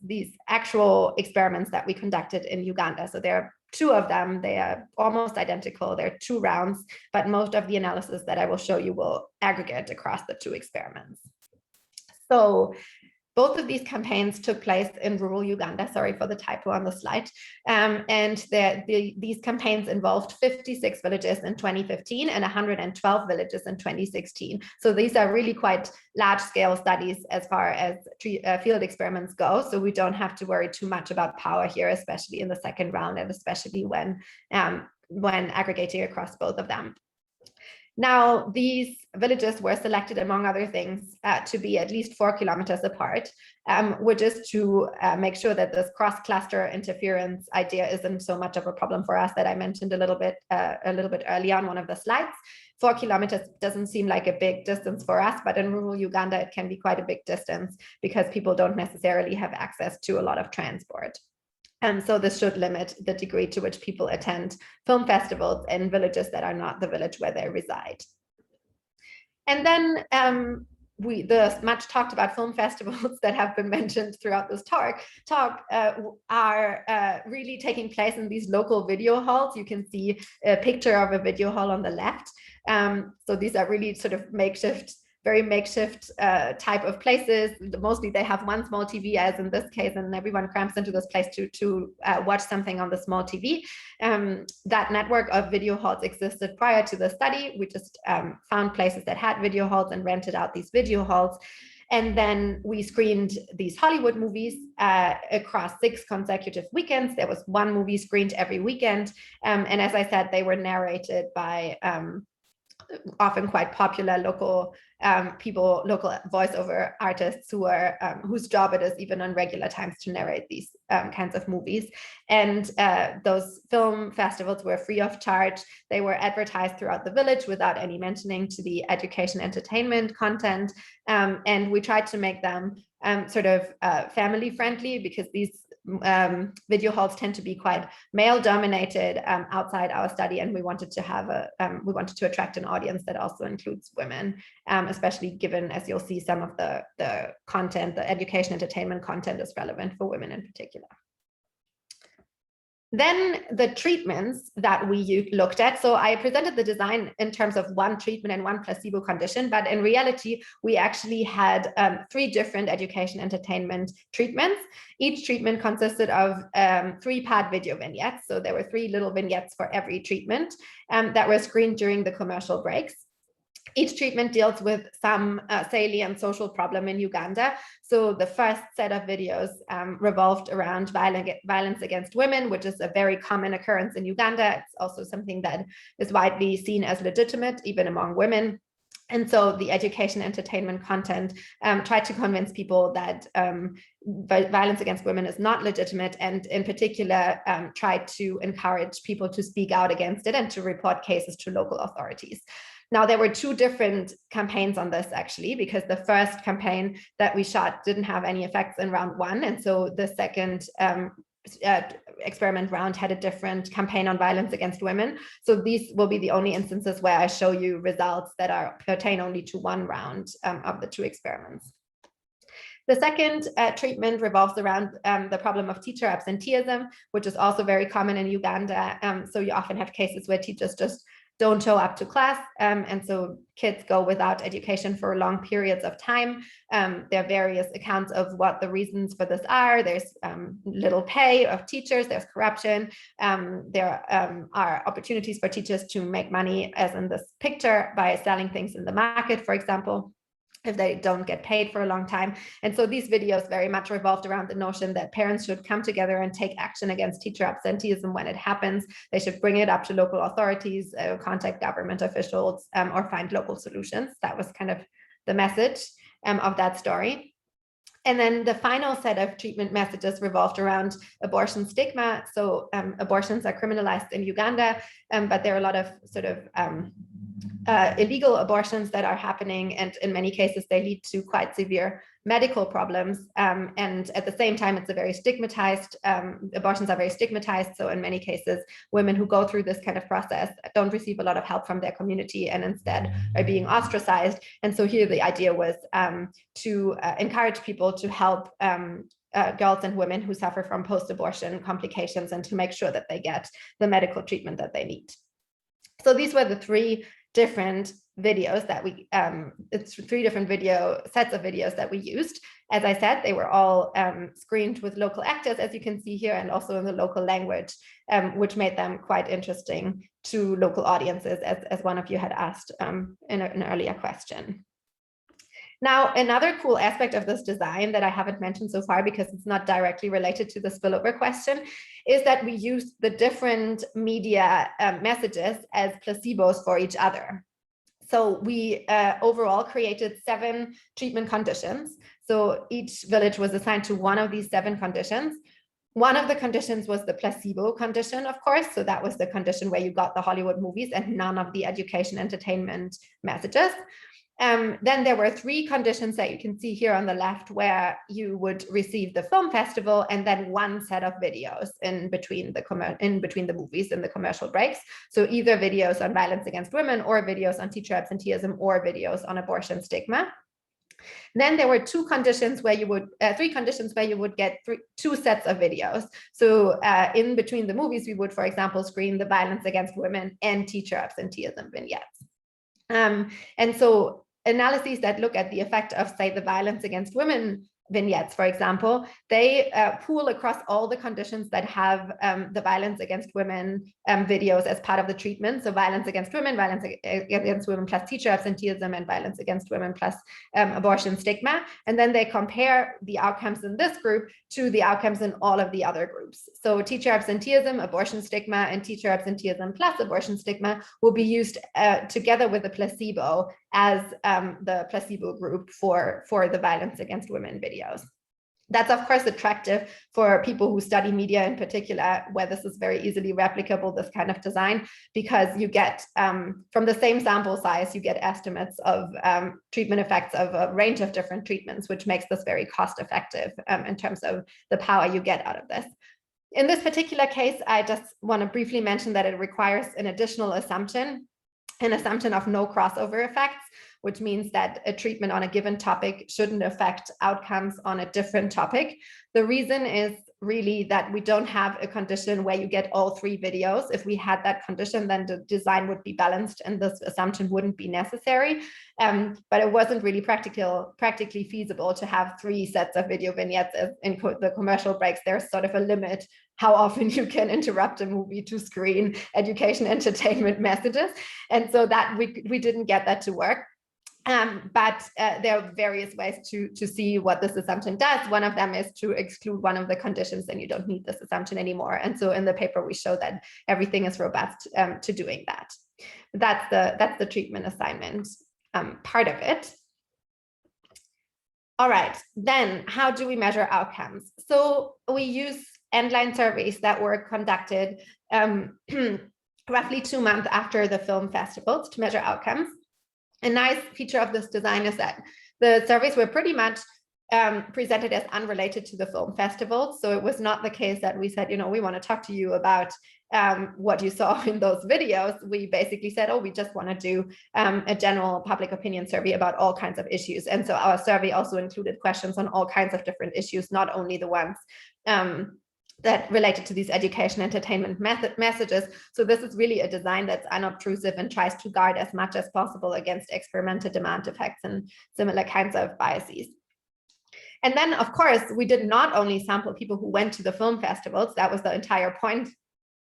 these actual experiments that we conducted in Uganda. So there are 2 of them. They are almost identical. There are 2 rounds, but most of the analysis that I will show you will aggregate across the 2 experiments. So both of these campaigns took place in rural Uganda. Sorry for the typo on the slide. And these campaigns involved 56 villages in 2015 and 112 villages in 2016. So these are really quite large-scale studies as far as field experiments go. So we don't have to worry too much about power here, especially in the second round, and especially when aggregating across both of them. Now, these villages were selected, among other things, to be at least 4 kilometers apart, which is to make sure that this cross-cluster interference idea isn't so much of a problem for us that I mentioned a little bit early on one of the slides. 4 kilometers doesn't seem like a big distance for us, but in rural Uganda, it can be quite a big distance because people don't necessarily have access to a lot of transport. So this should limit the degree to which people attend film festivals in villages that are not the village where they reside. And then the much talked about film festivals that have been mentioned throughout this talk are really taking place in these local video halls. You can see a picture of a video hall on the left. So these are really sort of very makeshift type of places. Mostly they have one small TV, as in this case, and everyone cramps into this place to watch something on the small TV. That network of video halls existed prior to the study. We just found places that had video halls and rented out these video halls. And then we screened these Hollywood movies across 6 consecutive weekends. There was 1 movie screened every weekend. And as I said, they were narrated by often quite popular local people, local voiceover artists who are whose job it is even on regular times to narrate these kinds of movies. And those film festivals were free of charge. They were advertised throughout the village without any mentioning to the education entertainment content. And we tried to make them sort of family friendly, because these video halls tend to be quite male dominated outside our study, and we wanted to attract an audience that also includes women, especially given, as you'll see, some of the content, the education entertainment content is relevant for women in particular. Then the treatments that we looked at. So I presented the design in terms of 1 treatment and 1 placebo condition, but in reality, we actually had 3 different education entertainment treatments. Each treatment consisted of 3-part video vignettes. So there were 3 little vignettes for every treatment that were screened during the commercial breaks. Each treatment deals with some salient social problem in Uganda. So the first set of videos revolved around violence against women, which is a very common occurrence in Uganda. It's also something that is widely seen as legitimate, even among women. And so the education entertainment content tried to convince people that violence against women is not legitimate, and in particular tried to encourage people to speak out against it and to report cases to local authorities. Now, there were 2 different campaigns on this, actually, because the first campaign that we shot didn't have any effects in round 1. And so the second experiment round had a different campaign on violence against women. So these will be the only instances where I show you results that pertain only to 1 round of the 2 experiments. The second treatment revolves around the problem of teacher absenteeism, which is also very common in Uganda. So you often have cases where teachers just don't show up to class, and so kids go without education for long periods of time. There are various accounts of what the reasons for this are. There's little pay of teachers, there's corruption, there are opportunities for teachers to make money, as in this picture, by selling things in the market, for example, if they don't get paid for a long time. And so these videos very much revolved around the notion that parents should come together and take action against teacher absenteeism when it happens. They should bring it up to local authorities, contact government officials, or find local solutions. That was kind of the message of that story. And then the final set of treatment messages revolved around abortion stigma. So abortions are criminalized in Uganda, but there are a lot of sort of illegal abortions that are happening. And in many cases, they lead to quite severe medical problems. And at the same time, it's a very stigmatized, abortions are very stigmatized. So in many cases, women who go through this kind of process don't receive a lot of help from their community and instead are being ostracized. And so here the idea was to encourage people to help girls and women who suffer from post-abortion complications and to make sure that they get the medical treatment that they need. So these were the three different videos that we, it's three different sets of videos that we used. As I said, they were all screened with local actors, as you can see here, and also in the local language, which made them quite interesting to local audiences, as one of you had asked in an earlier question. Now, another cool aspect of this design that I haven't mentioned so far, because it's not directly related to the spillover question, is that we use the different media messages as placebos for each other. So we overall created 7 treatment conditions. So each village was assigned to one of these 7 conditions. One of the conditions was the placebo condition, of course. So that was the condition where you got the Hollywood movies and none of the education entertainment messages. Then there were 3 conditions that you can see here on the left where you would receive the film festival and then 1 set of videos in between the movies and the commercial breaks. So either videos on violence against women or videos on teacher absenteeism or videos on abortion stigma. Then there were 2 conditions where you would, 3 conditions where you would get 2 sets of videos. So in between the movies, we would, for example, screen the violence against women and teacher absenteeism vignettes. And so analyses that look at the effect of, say, the violence against women vignettes, for example, they pool across all the conditions that have the violence against women videos as part of the treatment. So violence against women plus teacher absenteeism, and violence against women plus abortion stigma. And then they compare the outcomes in this group to the outcomes in all of the other groups. So teacher absenteeism, abortion stigma, and teacher absenteeism plus abortion stigma will be used together with the placebo as the placebo group for the violence against women videos. That's of course attractive for people who study media in particular, where this is very easily replicable, this kind of design, because you get from the same sample size, you get estimates of treatment effects of a range of different treatments, which makes this very cost effective in terms of the power you get out of this. In this particular case, I just want to briefly mention that it requires an additional assumption, an assumption of no crossover effects, which means that a treatment on a given topic shouldn't affect outcomes on a different topic. The reason is really that we don't have a condition where you get all 3 videos. If we had that condition, then the design would be balanced and this assumption wouldn't be necessary. But it wasn't really practically feasible to have 3 sets of video vignettes in the commercial breaks. There's sort of a limit how often you can interrupt a movie to screen education entertainment messages. And so that we didn't get that to work. But there are various ways to see what this assumption does. One of them is to exclude one of the conditions, and you don't need this assumption anymore. And so in the paper, we show that everything is robust to doing that. That's the treatment assignment part of it. All right, then how do we measure outcomes? So we use end-line surveys that were conducted roughly 2 months after the film festivals to measure outcomes. A nice feature of this design is that the surveys were pretty much presented as unrelated to the film festival. So it was not the case that we said, we want to talk to you about what you saw in those videos. We basically said, we just want to do a general public opinion survey about all kinds of issues. And so our survey also included questions on all kinds of different issues, not only the ones that related to these education entertainment messages. So this is really a design that's unobtrusive and tries to guard as much as possible against experimental demand effects and similar kinds of biases. And then, of course, we did not only sample people who went to the film festivals. That was the entire point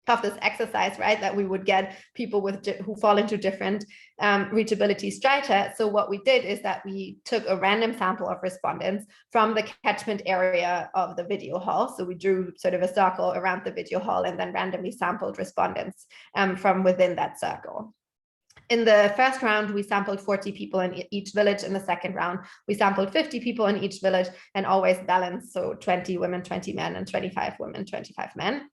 of this exercise, right? That we would get people who fall into different reachability strata. So what we did is that we took a random sample of respondents from the catchment area of the video hall. So we drew sort of a circle around the video hall and then randomly sampled respondents from within that circle. In the first round, we sampled 40 people in each village. In the second round, we sampled 50 people in each village, and always balanced, so 20 women, 20 men, and 25 women, 25 men,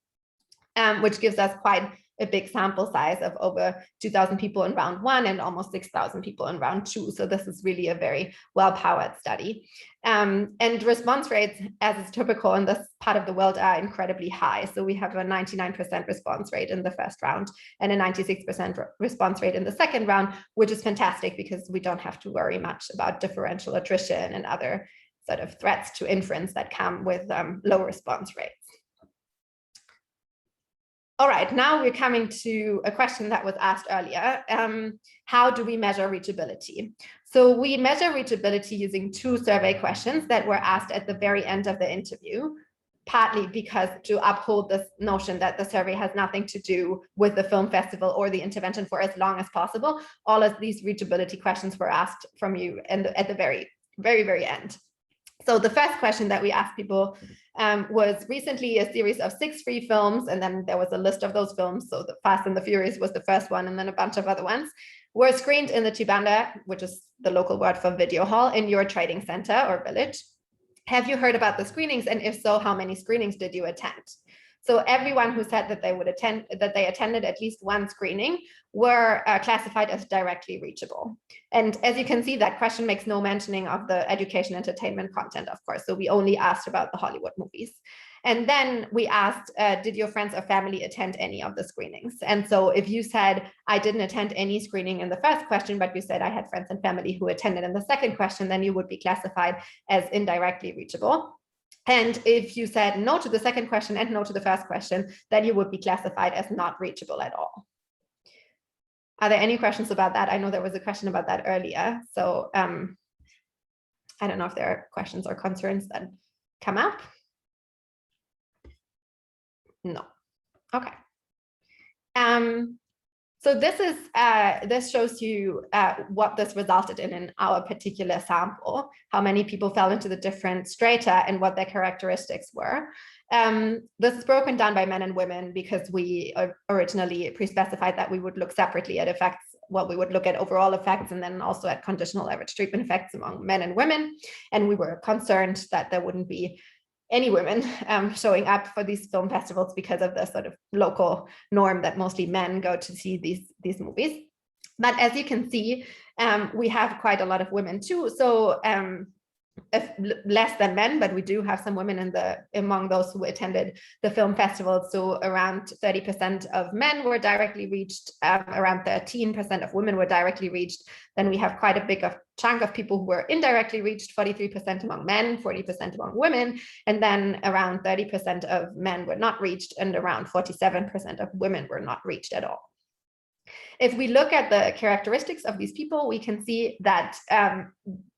which gives us quite a big sample size of over 2,000 people in round 1 and almost 6,000 people in round 2. So this is really a very well-powered study. And response rates, as is typical in this part of the world, are incredibly high. So we have a 99% response rate in the first round and a 96% response rate in the second round, which is fantastic because we don't have to worry much about differential attrition and other sort of threats to inference that come with low response rates. All right, now we're coming to a question that was asked earlier. How do we measure reachability? So we measure reachability using 2 survey questions that were asked at the very end of the interview, partly because to uphold this notion that the survey has nothing to do with the film festival or the intervention for as long as possible. All of these reachability questions were asked from you at the very end. So the first question that we asked people was recently a series of 6 free films, and then there was a list of those films. So the Fast and the Furious was the first one, and then a bunch of other ones were screened in the Chibanda, which is the local word for video hall, in your trading center or village. Have you heard about the screenings? And if so, how many screenings did you attend? So everyone who said that they would attend, that they attended at least one screening, were classified as directly reachable. And as you can see, that question makes no mentioning of the education entertainment content, of course. So we only asked about the Hollywood movies. And then we asked, did your friends or family attend any of the screenings? And so if you said, I didn't attend any screening in the first question, but you said I had friends and family who attended in the second question, then you would be classified as indirectly reachable. And if you said no to the second question and no to the first question, then you would be classified as not reachable at all. Are there any questions about that? I know there was a question about that earlier. So I don't know if there are questions or concerns that come up. No. Okay. So this shows you what this resulted in our particular sample, how many people fell into the different strata and what their characteristics were. This is broken down by men and women because we originally pre-specified that we would look separately at effects. Well, we would look at overall effects and then also at conditional average treatment effects among men and women. And we were concerned that there wouldn't be any women showing up for these film festivals because of the sort of local norm that mostly men go to see these movies. But as you can see, we have quite a lot of women too. So less than men, but we do have some women among those who attended the film festival. So around 30% of men were directly reached, around 13% of women were directly reached. Then we have quite a big chunk of people who were indirectly reached, 43% among men, 40% among women, and then around 30% of men were not reached, and around 47% of women were not reached at all. If we look at the characteristics of these people, we can see that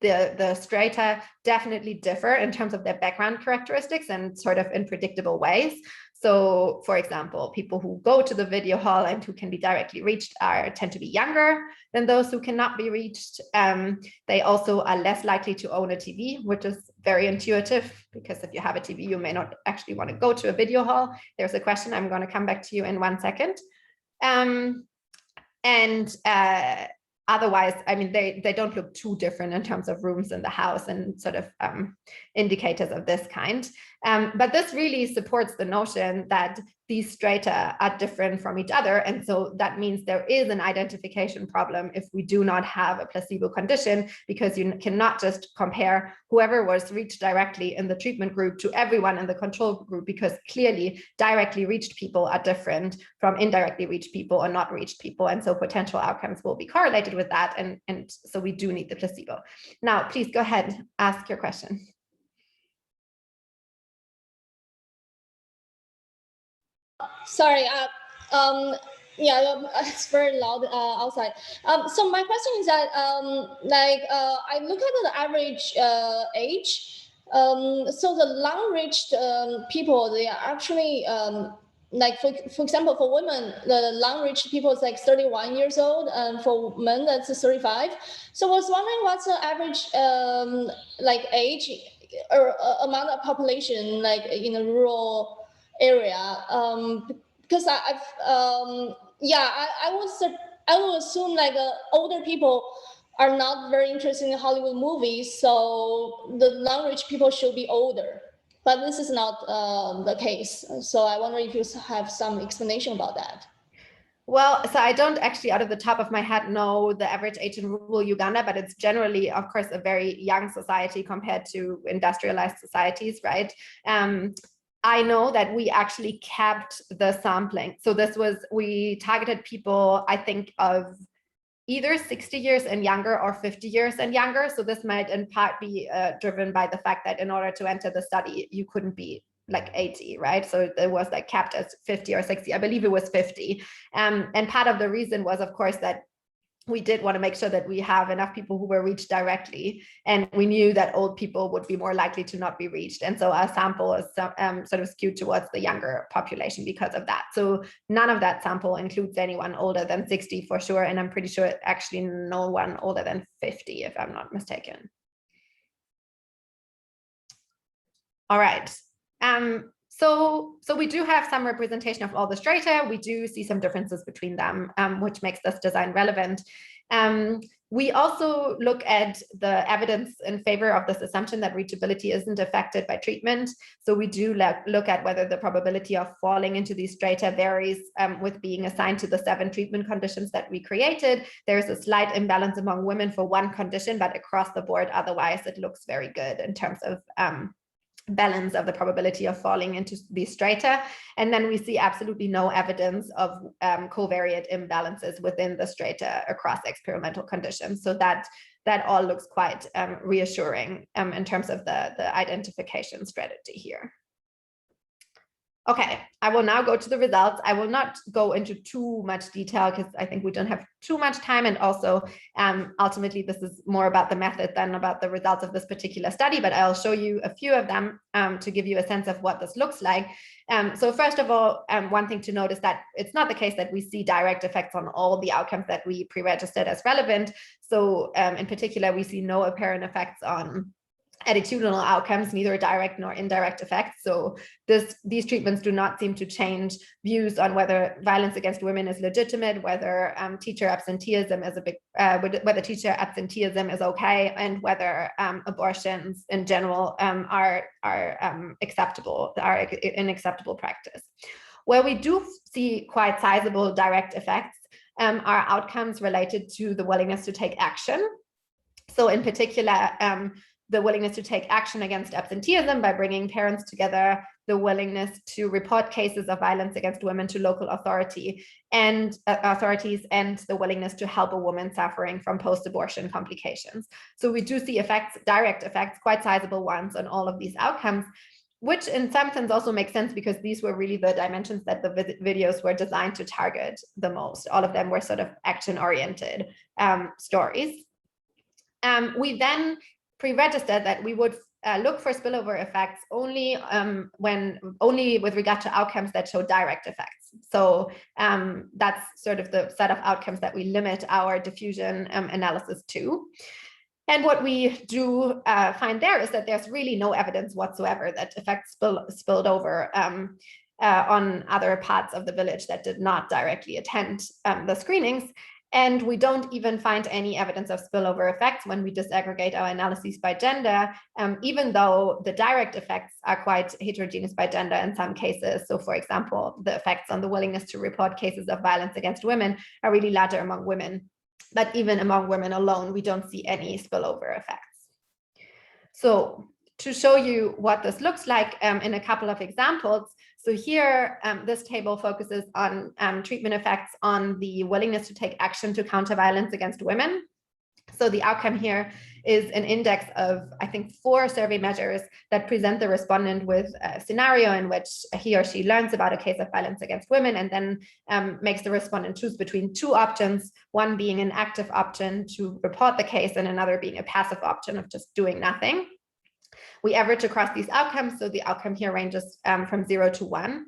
the strata definitely differ in terms of their background characteristics and sort of in predictable ways. So, for example, people who go to the video hall and who can be directly reached tend to be younger than those who cannot be reached. They also are less likely to own a TV, which is very intuitive, because if you have a TV, you may not actually want to go to a video hall. There's a question I'm going to come back to you in 1 second. Otherwise, I mean, they don't look too different in terms of rooms in the house and sort of indicators of this kind. But this really supports the notion that these strata are different from each other. And so that means there is an identification problem if we do not have a placebo condition, because you cannot just compare whoever was reached directly in the treatment group to everyone in the control group, because clearly directly reached people are different from indirectly reached people or not reached people. And so potential outcomes will be correlated with that. And so we do need the placebo. Now, please go ahead, ask your question. Sorry, yeah, it's very loud outside. So my question is that, I look at the average age. So the long-reached people, they are actually, for example, for women, the long-reached people is like 31 years old, and for men, that's 35. So I was wondering what's the average age or amount of population in a rural area, because I was I would assume like older people are not very interested in Hollywood movies, so the non-rich people should be older. But this is not the case. So I wonder if you have some explanation about that. Well, so I don't actually out of the top of my head know the average age in rural Uganda, but it's generally, of course, a very young society compared to industrialized societies, right? I know that we actually kept the sampling. So we targeted people, I think, of either 60 years and younger or 50 years and younger. So this might in part be driven by the fact that in order to enter the study, you couldn't be like 80, right? So it was like capped as 50 or 60. I believe it was 50. And part of the reason was, of course, that we did want to make sure that we have enough people who were reached directly. And we knew that old people would be more likely to not be reached. And so our sample is sort of skewed towards the younger population because of that. So none of that sample includes anyone older than 60 for sure. And I'm pretty sure actually no one older than 50, if I'm not mistaken. All right. So we do have some representation of all the strata. We do see some differences between them, which makes this design relevant. We also look at the evidence in favor of this assumption that reachability isn't affected by treatment. So we do look at whether the probability of falling into these strata varies with being assigned to the 7 treatment conditions that we created. There's a slight imbalance among women for one condition, but across the board, otherwise it looks very good in terms of balance of the probability of falling into these strata. And then we see absolutely no evidence of covariate imbalances within the strata across experimental conditions. So that all looks quite reassuring in terms of the identification strategy here. Okay, I will now go to the results. I will not go into too much detail because I think we don't have too much time. And also, ultimately, this is more about the method than about the results of this particular study, but I'll show you a few of them to give you a sense of what this looks like. So first of all, one thing to note is that it's not the case that we see direct effects on all the outcomes that we pre-registered as relevant. So in particular, we see no apparent effects on attitudinal outcomes, neither direct nor indirect effects. So these treatments do not seem to change views on whether violence against women is legitimate, whether teacher absenteeism is whether teacher absenteeism is okay, and whether abortions in general are acceptable, are an acceptable practice. Where we do see quite sizable direct effects are outcomes related to the willingness to take action. So in particular, the willingness to take action against absenteeism by bringing parents together, the willingness to report cases of violence against women to local authorities, and the willingness to help a woman suffering from post-abortion complications. So we do see effects, direct effects, quite sizable ones on all of these outcomes, which in some sense also makes sense because these were really the dimensions that the videos were designed to target the most. All of them were sort of action-oriented stories. We then pre-registered that we would look for spillover effects only with regard to outcomes that show direct effects. So that's sort of the set of outcomes that we limit our diffusion analysis to. And what we do find there is that there's really no evidence whatsoever that effects spilled over on other parts of the village that did not directly attend the screenings. And we don't even find any evidence of spillover effects when we disaggregate our analyses by gender, even though the direct effects are quite heterogeneous by gender in some cases. So for example, the effects on the willingness to report cases of violence against women are really larger among women. But even among women alone, we don't see any spillover effects. So to show you what this looks like in a couple of examples, so here, this table focuses on treatment effects on the willingness to take action to counter violence against women. So the outcome here is an index of, I think, 4 survey measures that present the respondent with a scenario in which he or she learns about a case of violence against women and then makes the respondent choose between 2 options, one being an active option to report the case and another being a passive option of just doing nothing. We average across these outcomes, so the outcome here ranges from 0 to 1.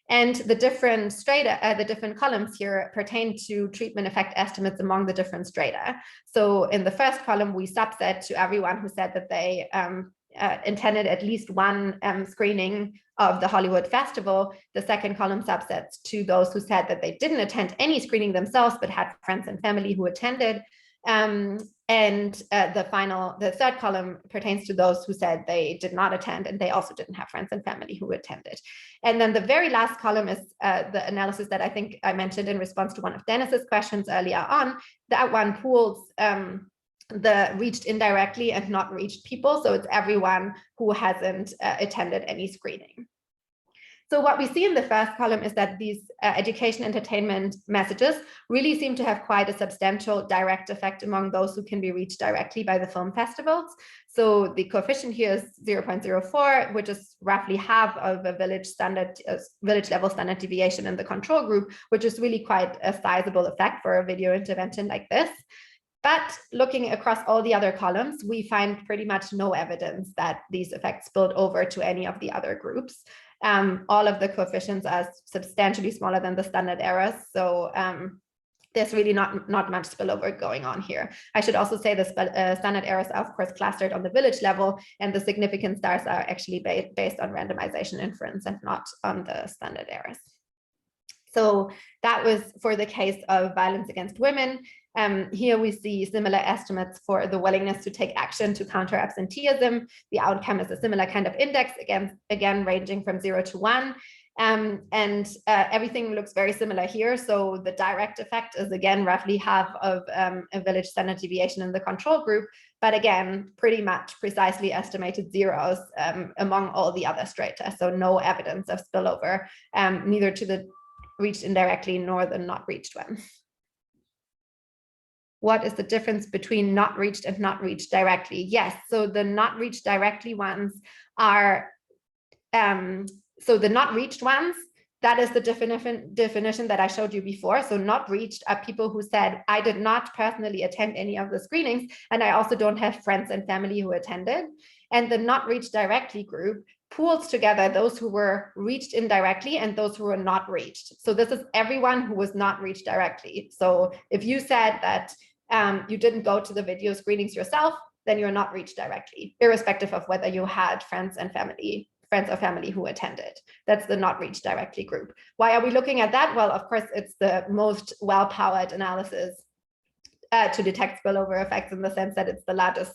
And the different strata, the different columns here pertain to treatment effect estimates among the different strata. So in the first column, we subset to everyone who said that they attended at least one screening of the Hollywood Festival. The second column subsets to those who said that they didn't attend any screening themselves, but had friends and family who attended. The third column pertains to those who said they did not attend, and they also didn't have friends and family who attended. And then the very last column is the analysis that I think I mentioned in response to one of Dennis's questions earlier on. That one pools the reached indirectly and not reached people. So it's everyone who hasn't attended any screening. So what we see in the first column is that these education entertainment messages really seem to have quite a substantial direct effect among those who can be reached directly by the film festivals. So the coefficient here is 0.04, which is roughly half of a village level standard deviation in the control group, which is really quite a sizable effect for a video intervention like this. But looking across all the other columns, we find pretty much no evidence that these effects spilled over to any of the other groups. All of the coefficients are substantially smaller than the standard errors. So there's really not much spillover going on here. I should also say the standard errors are, of course, clustered on the village level, and the significant stars are actually based on randomization inference and not on the standard errors. So that was for the case of violence against women. Here we see similar estimates for the willingness to take action to counter absenteeism. The outcome is a similar kind of index, again ranging from 0 to 1. Everything looks very similar here. So the direct effect is again roughly half of a village standard deviation in the control group, but again, pretty much precisely estimated zeros among all the other strata. So no evidence of spillover, neither to the reached indirectly nor the not reached ones. What is the difference between not reached and not reached directly? Yes, so the not reached directly ones are, so the not reached ones, that is the definition that I showed you before. So not reached are people who said, I did not personally attend any of the screenings, and I also don't have friends and family who attended. And the not reached directly group pools together those who were reached indirectly and those who were not reached. So this is everyone who was not reached directly. So if you said that you didn't go to the video screenings yourself, then you're not reached directly, irrespective of whether you had friends or family who attended. That's the not reached directly group. Why are we looking at that? Well, of course, it's the most well-powered analysis to detect spillover effects, in the sense that it's the largest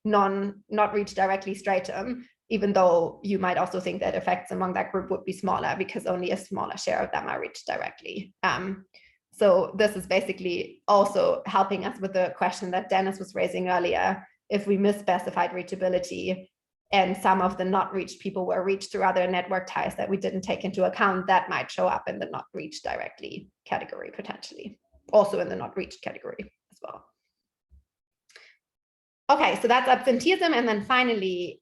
not reached directly stratum, even though you might also think that effects among that group would be smaller because only a smaller share of them are reached directly. So this is basically also helping us with the question that Dennis was raising earlier. If we misspecified reachability and some of the not reached people were reached through other network ties that we didn't take into account, that might show up in the not reached directly category potentially, also in the not reached category as well. Okay, so that's absenteeism. And then finally,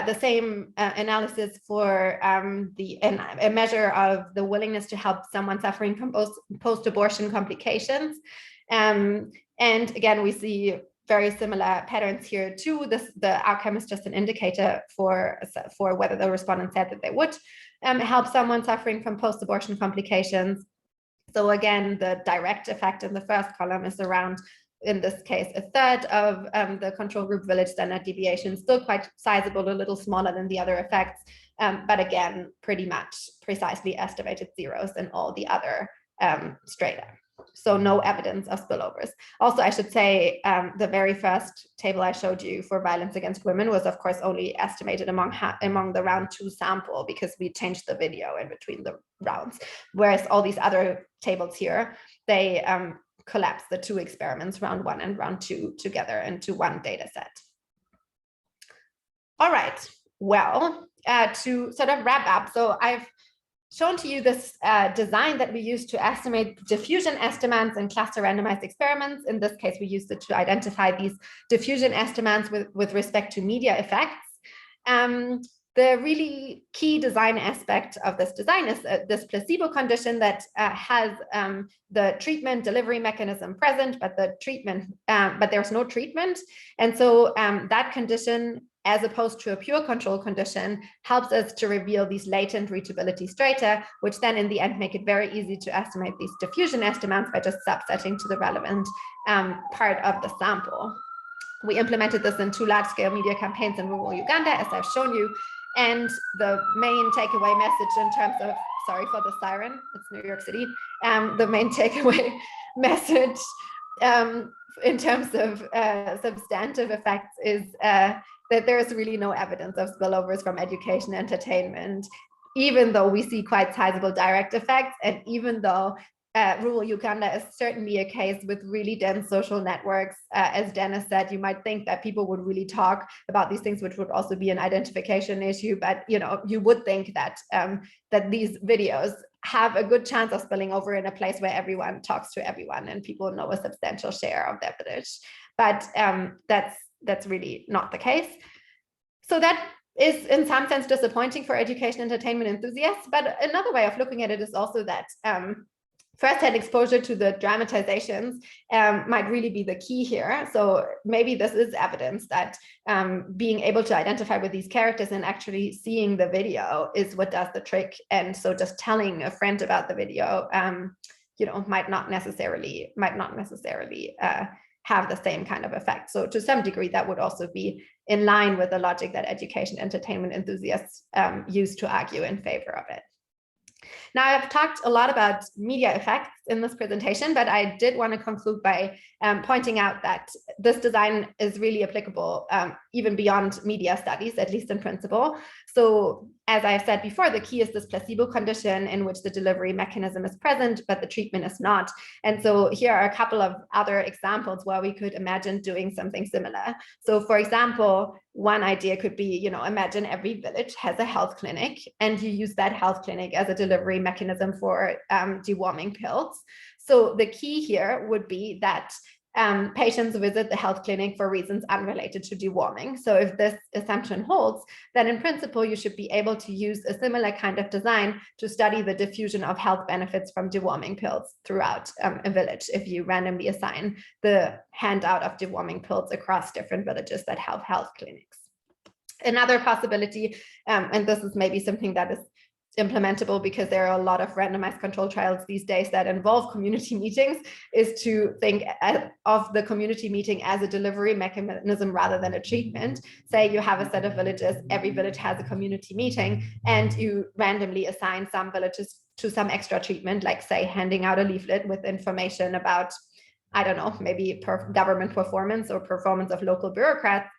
the same analysis for a measure of the willingness to help someone suffering from post-abortion complications. And again, we see very similar patterns here too. The outcome is just an indicator for whether the respondent said that they would help someone suffering from post-abortion complications. So again, the direct effect in the first column is around, in this case, a third of the control group village standard deviation, still quite sizable, a little smaller than the other effects, but again, pretty much precisely estimated zeros in all the other strata. So no evidence of spillovers. Also, I should say the very first table I showed you for violence against women was, of course, only estimated among the round 2 sample, because we changed the video in between the rounds. Whereas all these other tables here, they collapse the 2 experiments, round 1 and round 2, together into one data set. All right, well, to sort of wrap up, so I've shown to you this design that we use to estimate diffusion estimates in cluster randomized experiments. In this case, we used it to identify these diffusion estimates with respect to media effects. The really key design aspect of this design is this placebo condition that has the treatment delivery mechanism present, but there's no treatment. And so that condition, as opposed to a pure control condition, helps us to reveal these latent reachability strata, which then in the end make it very easy to estimate these diffusion estimates by just subsetting to the relevant part of the sample. We implemented this in 2 large-scale media campaigns in rural Uganda, as I've shown you. And the main takeaway message in terms of, sorry for the siren, it's New York City. The main takeaway message in terms of substantive effects is that there is really no evidence of spillovers from education and entertainment, even though we see quite sizable direct effects, and even though rural Uganda is certainly a case with really dense social networks. As Dennis said, you might think that people would really talk about these things, which would also be an identification issue. But you would think that that these videos have a good chance of spilling over in a place where everyone talks to everyone and people know a substantial share of their village. But that's really not the case. So that is in some sense disappointing for education entertainment enthusiasts. But another way of looking at it is also that first-hand exposure to the dramatizations might really be the key here. So maybe this is evidence that being able to identify with these characters and actually seeing the video is what does the trick. And so just telling a friend about the video, might not necessarily have the same kind of effect. So to some degree, that would also be in line with the logic that education entertainment enthusiasts use to argue in favor of it. Now, I've talked a lot about media effects in this presentation, but I did want to conclude by pointing out that this design is really applicable even beyond media studies, at least in principle. So as I've said before, the key is this placebo condition in which the delivery mechanism is present, but the treatment is not. And so here are a couple of other examples where we could imagine doing something similar. So for example, one idea could be, imagine every village has a health clinic and you use that health clinic as a delivery mechanism for deworming pills. So the key here would be that patients visit the health clinic for reasons unrelated to deworming. So if this assumption holds, then in principle, you should be able to use a similar kind of design to study the diffusion of health benefits from deworming pills throughout a village if you randomly assign the handout of deworming pills across different villages that have health clinics. Another possibility, and this is maybe something that is implementable because there are a lot of randomized control trials these days that involve community meetings, is to think of the community meeting as a delivery mechanism rather than a treatment. Say you have a set of villages, every village has a community meeting, and you randomly assign some villages to some extra treatment, like say handing out a leaflet with information about, I don't know, maybe government performance or performance of local bureaucrats.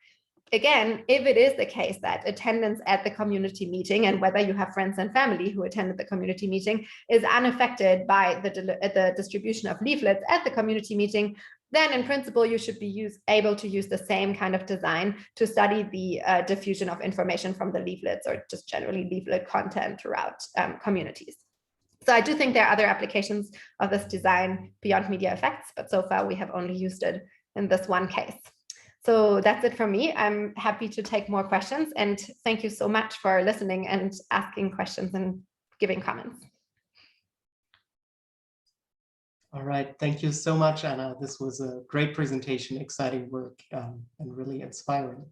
Again, if it is the case that attendance at the community meeting and whether you have friends and family who attended the community meeting is unaffected by the distribution of leaflets at the community meeting, then in principle, you should be able to use the same kind of design to study the diffusion of information from the leaflets or just generally leaflet content throughout communities. So I do think there are other applications of this design beyond media effects, but so far we have only used it in this one case. So that's it from me. I'm happy to take more questions, and thank you so much for listening and asking questions and giving comments. All right, thank you so much, Anna. This was a great presentation, exciting work, and really inspiring.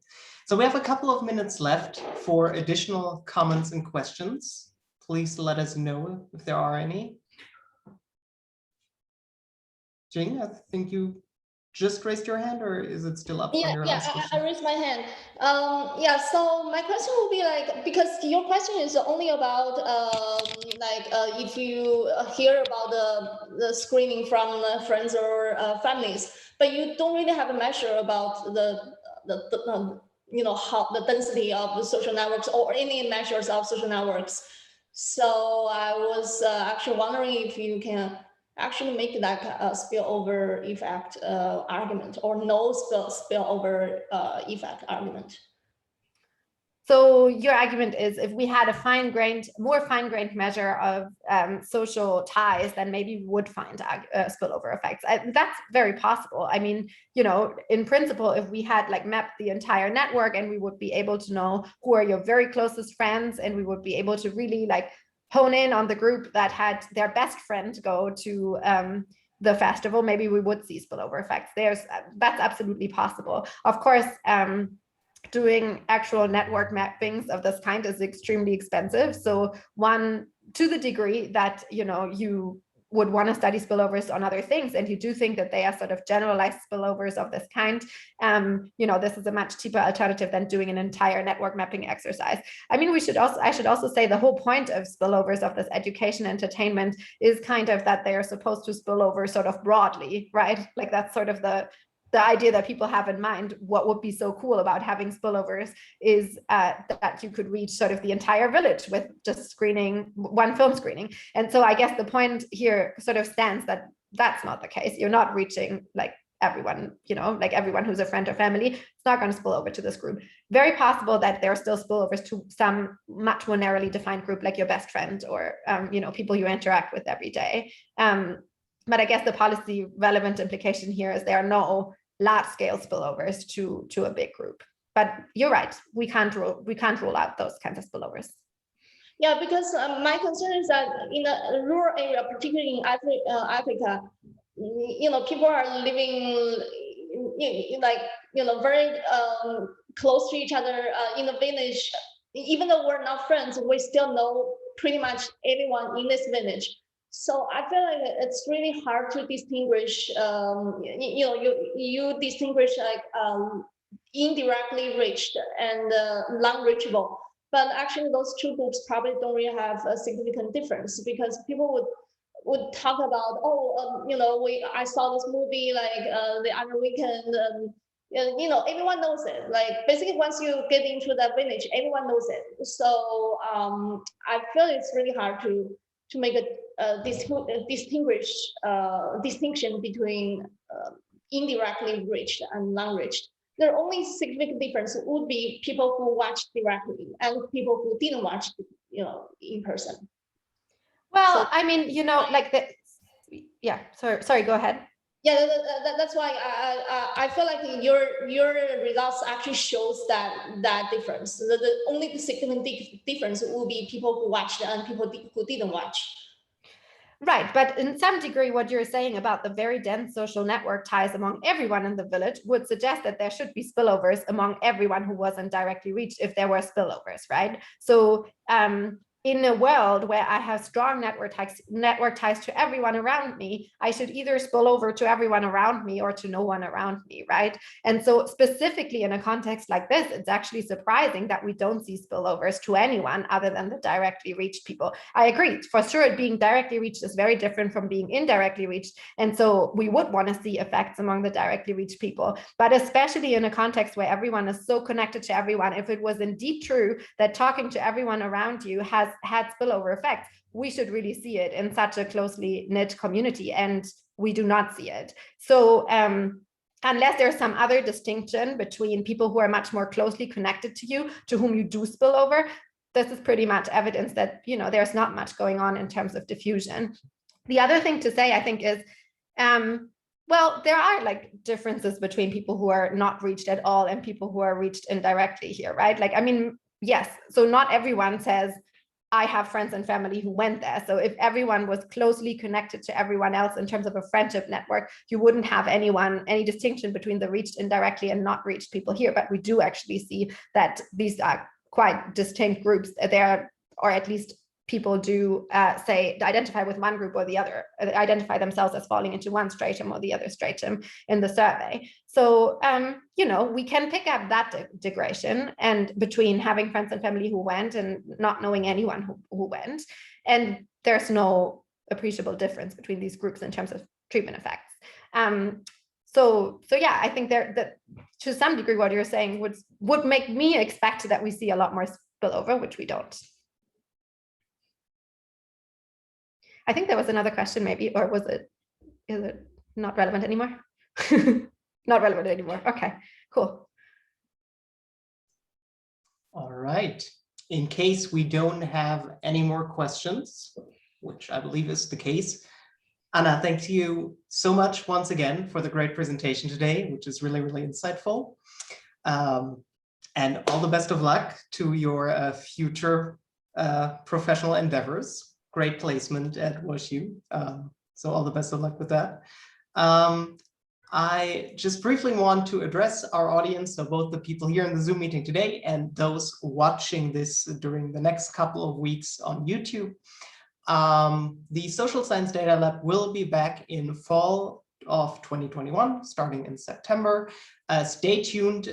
So we have a couple of minutes left for additional comments and questions. Please let us know if there are any. Jing, I think you just raised your hand, or is it still up on your last question? I raised my hand. So my question will be like, because your question is only about if you hear about the screening from friends or families, but you don't really have a measure about how the density of the social networks or any measures of social networks. So I was actually wondering if you can actually make that spillover effect argument or no spillover effect argument. So your argument is if we had a more fine-grained measure of social ties, then maybe we would find spillover effects. That's very possible. I mean, in principle, if we had mapped the entire network and we would be able to know who are your very closest friends, and we would be able to really hone in on the group that had their best friend go to the festival, maybe we would see spillover effects. That's absolutely possible. Of course, doing actual network mappings of this kind is extremely expensive. So to the degree that you would want to study spillovers on other things, and you do think that they are sort of generalized spillovers of this kind, this is a much cheaper alternative than doing an entire network mapping exercise. I mean, I should also say the whole point of spillovers of this education entertainment is kind of that they are supposed to spill over sort of broadly, right? Like that's sort of the idea that people have in mind. What would be so cool about having spillovers is that you could reach sort of the entire village with just one film screening. And so I guess the point here sort of stands that that's not the case. You're not reaching like everyone, like everyone who's a friend or family. It's not going to spill over to this group. Very possible that there are still spillovers to some much more narrowly defined group, like your best friend or, people you interact with every day. But I guess the policy relevant implication here is there are no large-scale spillovers to a big group. But you're right, we can't rule out those kinds of spillovers. Yeah, because my concern is that in a rural area, particularly in Africa, people are living very close to each other in a village. Even though we're not friends, we still know pretty much everyone in this village. So I feel like it's really hard to distinguish. You distinguish like indirectly reached and non-reachable. But actually, those two groups probably don't really have a significant difference, because people would talk about, I saw this movie like the other weekend. Everyone knows it. Like basically, once you get into that village, everyone knows it. So I feel it's really hard to make a distinction between indirectly reached and non-reached. The only significant difference would be people who watched directly and people who didn't watch, in person. Well, so, I mean, like the, yeah. Sorry. Go ahead. Yeah, that's why I feel like your results actually shows that difference. The only significant difference will be people who watched and people who didn't watch. Right, but in some degree, what you're saying about the very dense social network ties among everyone in the village would suggest that there should be spillovers among everyone who wasn't directly reached if there were spillovers, right? So in a world where I have strong network ties to everyone around me, I should either spill over to everyone around me or to no one around me, right? And so specifically in a context like this, it's actually surprising that we don't see spillovers to anyone other than the directly reached people. I agree, for sure, being directly reached is very different from being indirectly reached. And so we would want to see effects among the directly reached people, but especially in a context where everyone is so connected to everyone, if it was indeed true that talking to everyone around you had spillover effects, we should really see it in such a closely knit community, and we do not see it. So unless there's some other distinction between people who are much more closely connected to you, to whom you do spill over, this is pretty much evidence that there's not much going on in terms of diffusion. The other thing to say, I think, is well, there are like differences between people who are not reached at all and people who are reached indirectly here, right? Like, I mean, yes, so not everyone says, I have friends and family who went there. So if everyone was closely connected to everyone else in terms of a friendship network, you wouldn't have any distinction between the reached indirectly and not reached people here. But we do actually see that these are quite distinct groups there, or at least people do identify with one group or the other, identify themselves as falling into one stratum or the other stratum in the survey. So, we can pick up that degradation and between having friends and family who went and not knowing anyone who went. And there's no appreciable difference between these groups in terms of treatment effects. So yeah, I think that to some degree, what you're saying would make me expect that we see a lot more spillover, which we don't. I think there was another question maybe, or is it not relevant anymore? Not relevant anymore. Okay, cool. All right. In case we don't have any more questions, which I believe is the case, Anna, thank you so much once again for the great presentation today, which is really, really insightful. And all the best of luck to your future professional endeavors. Great placement at WashU. So all the best of luck with that. I just briefly want to address our audience, so both the people here in the Zoom meeting today and those watching this during the next couple of weeks on YouTube. The Social Science Data Lab will be back in fall of 2021, starting in September. Stay tuned,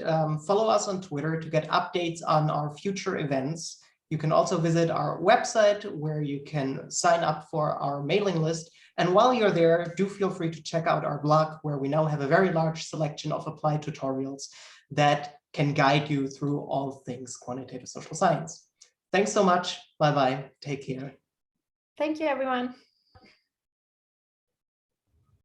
follow us on Twitter to get updates on our future events. You can also visit our website where you can sign up for our mailing list. And while you're there, do feel free to check out our blog, where we now have a very large selection of applied tutorials that can guide you through all things quantitative social science. Thanks so much. Bye-bye. Take care. Thank you, everyone.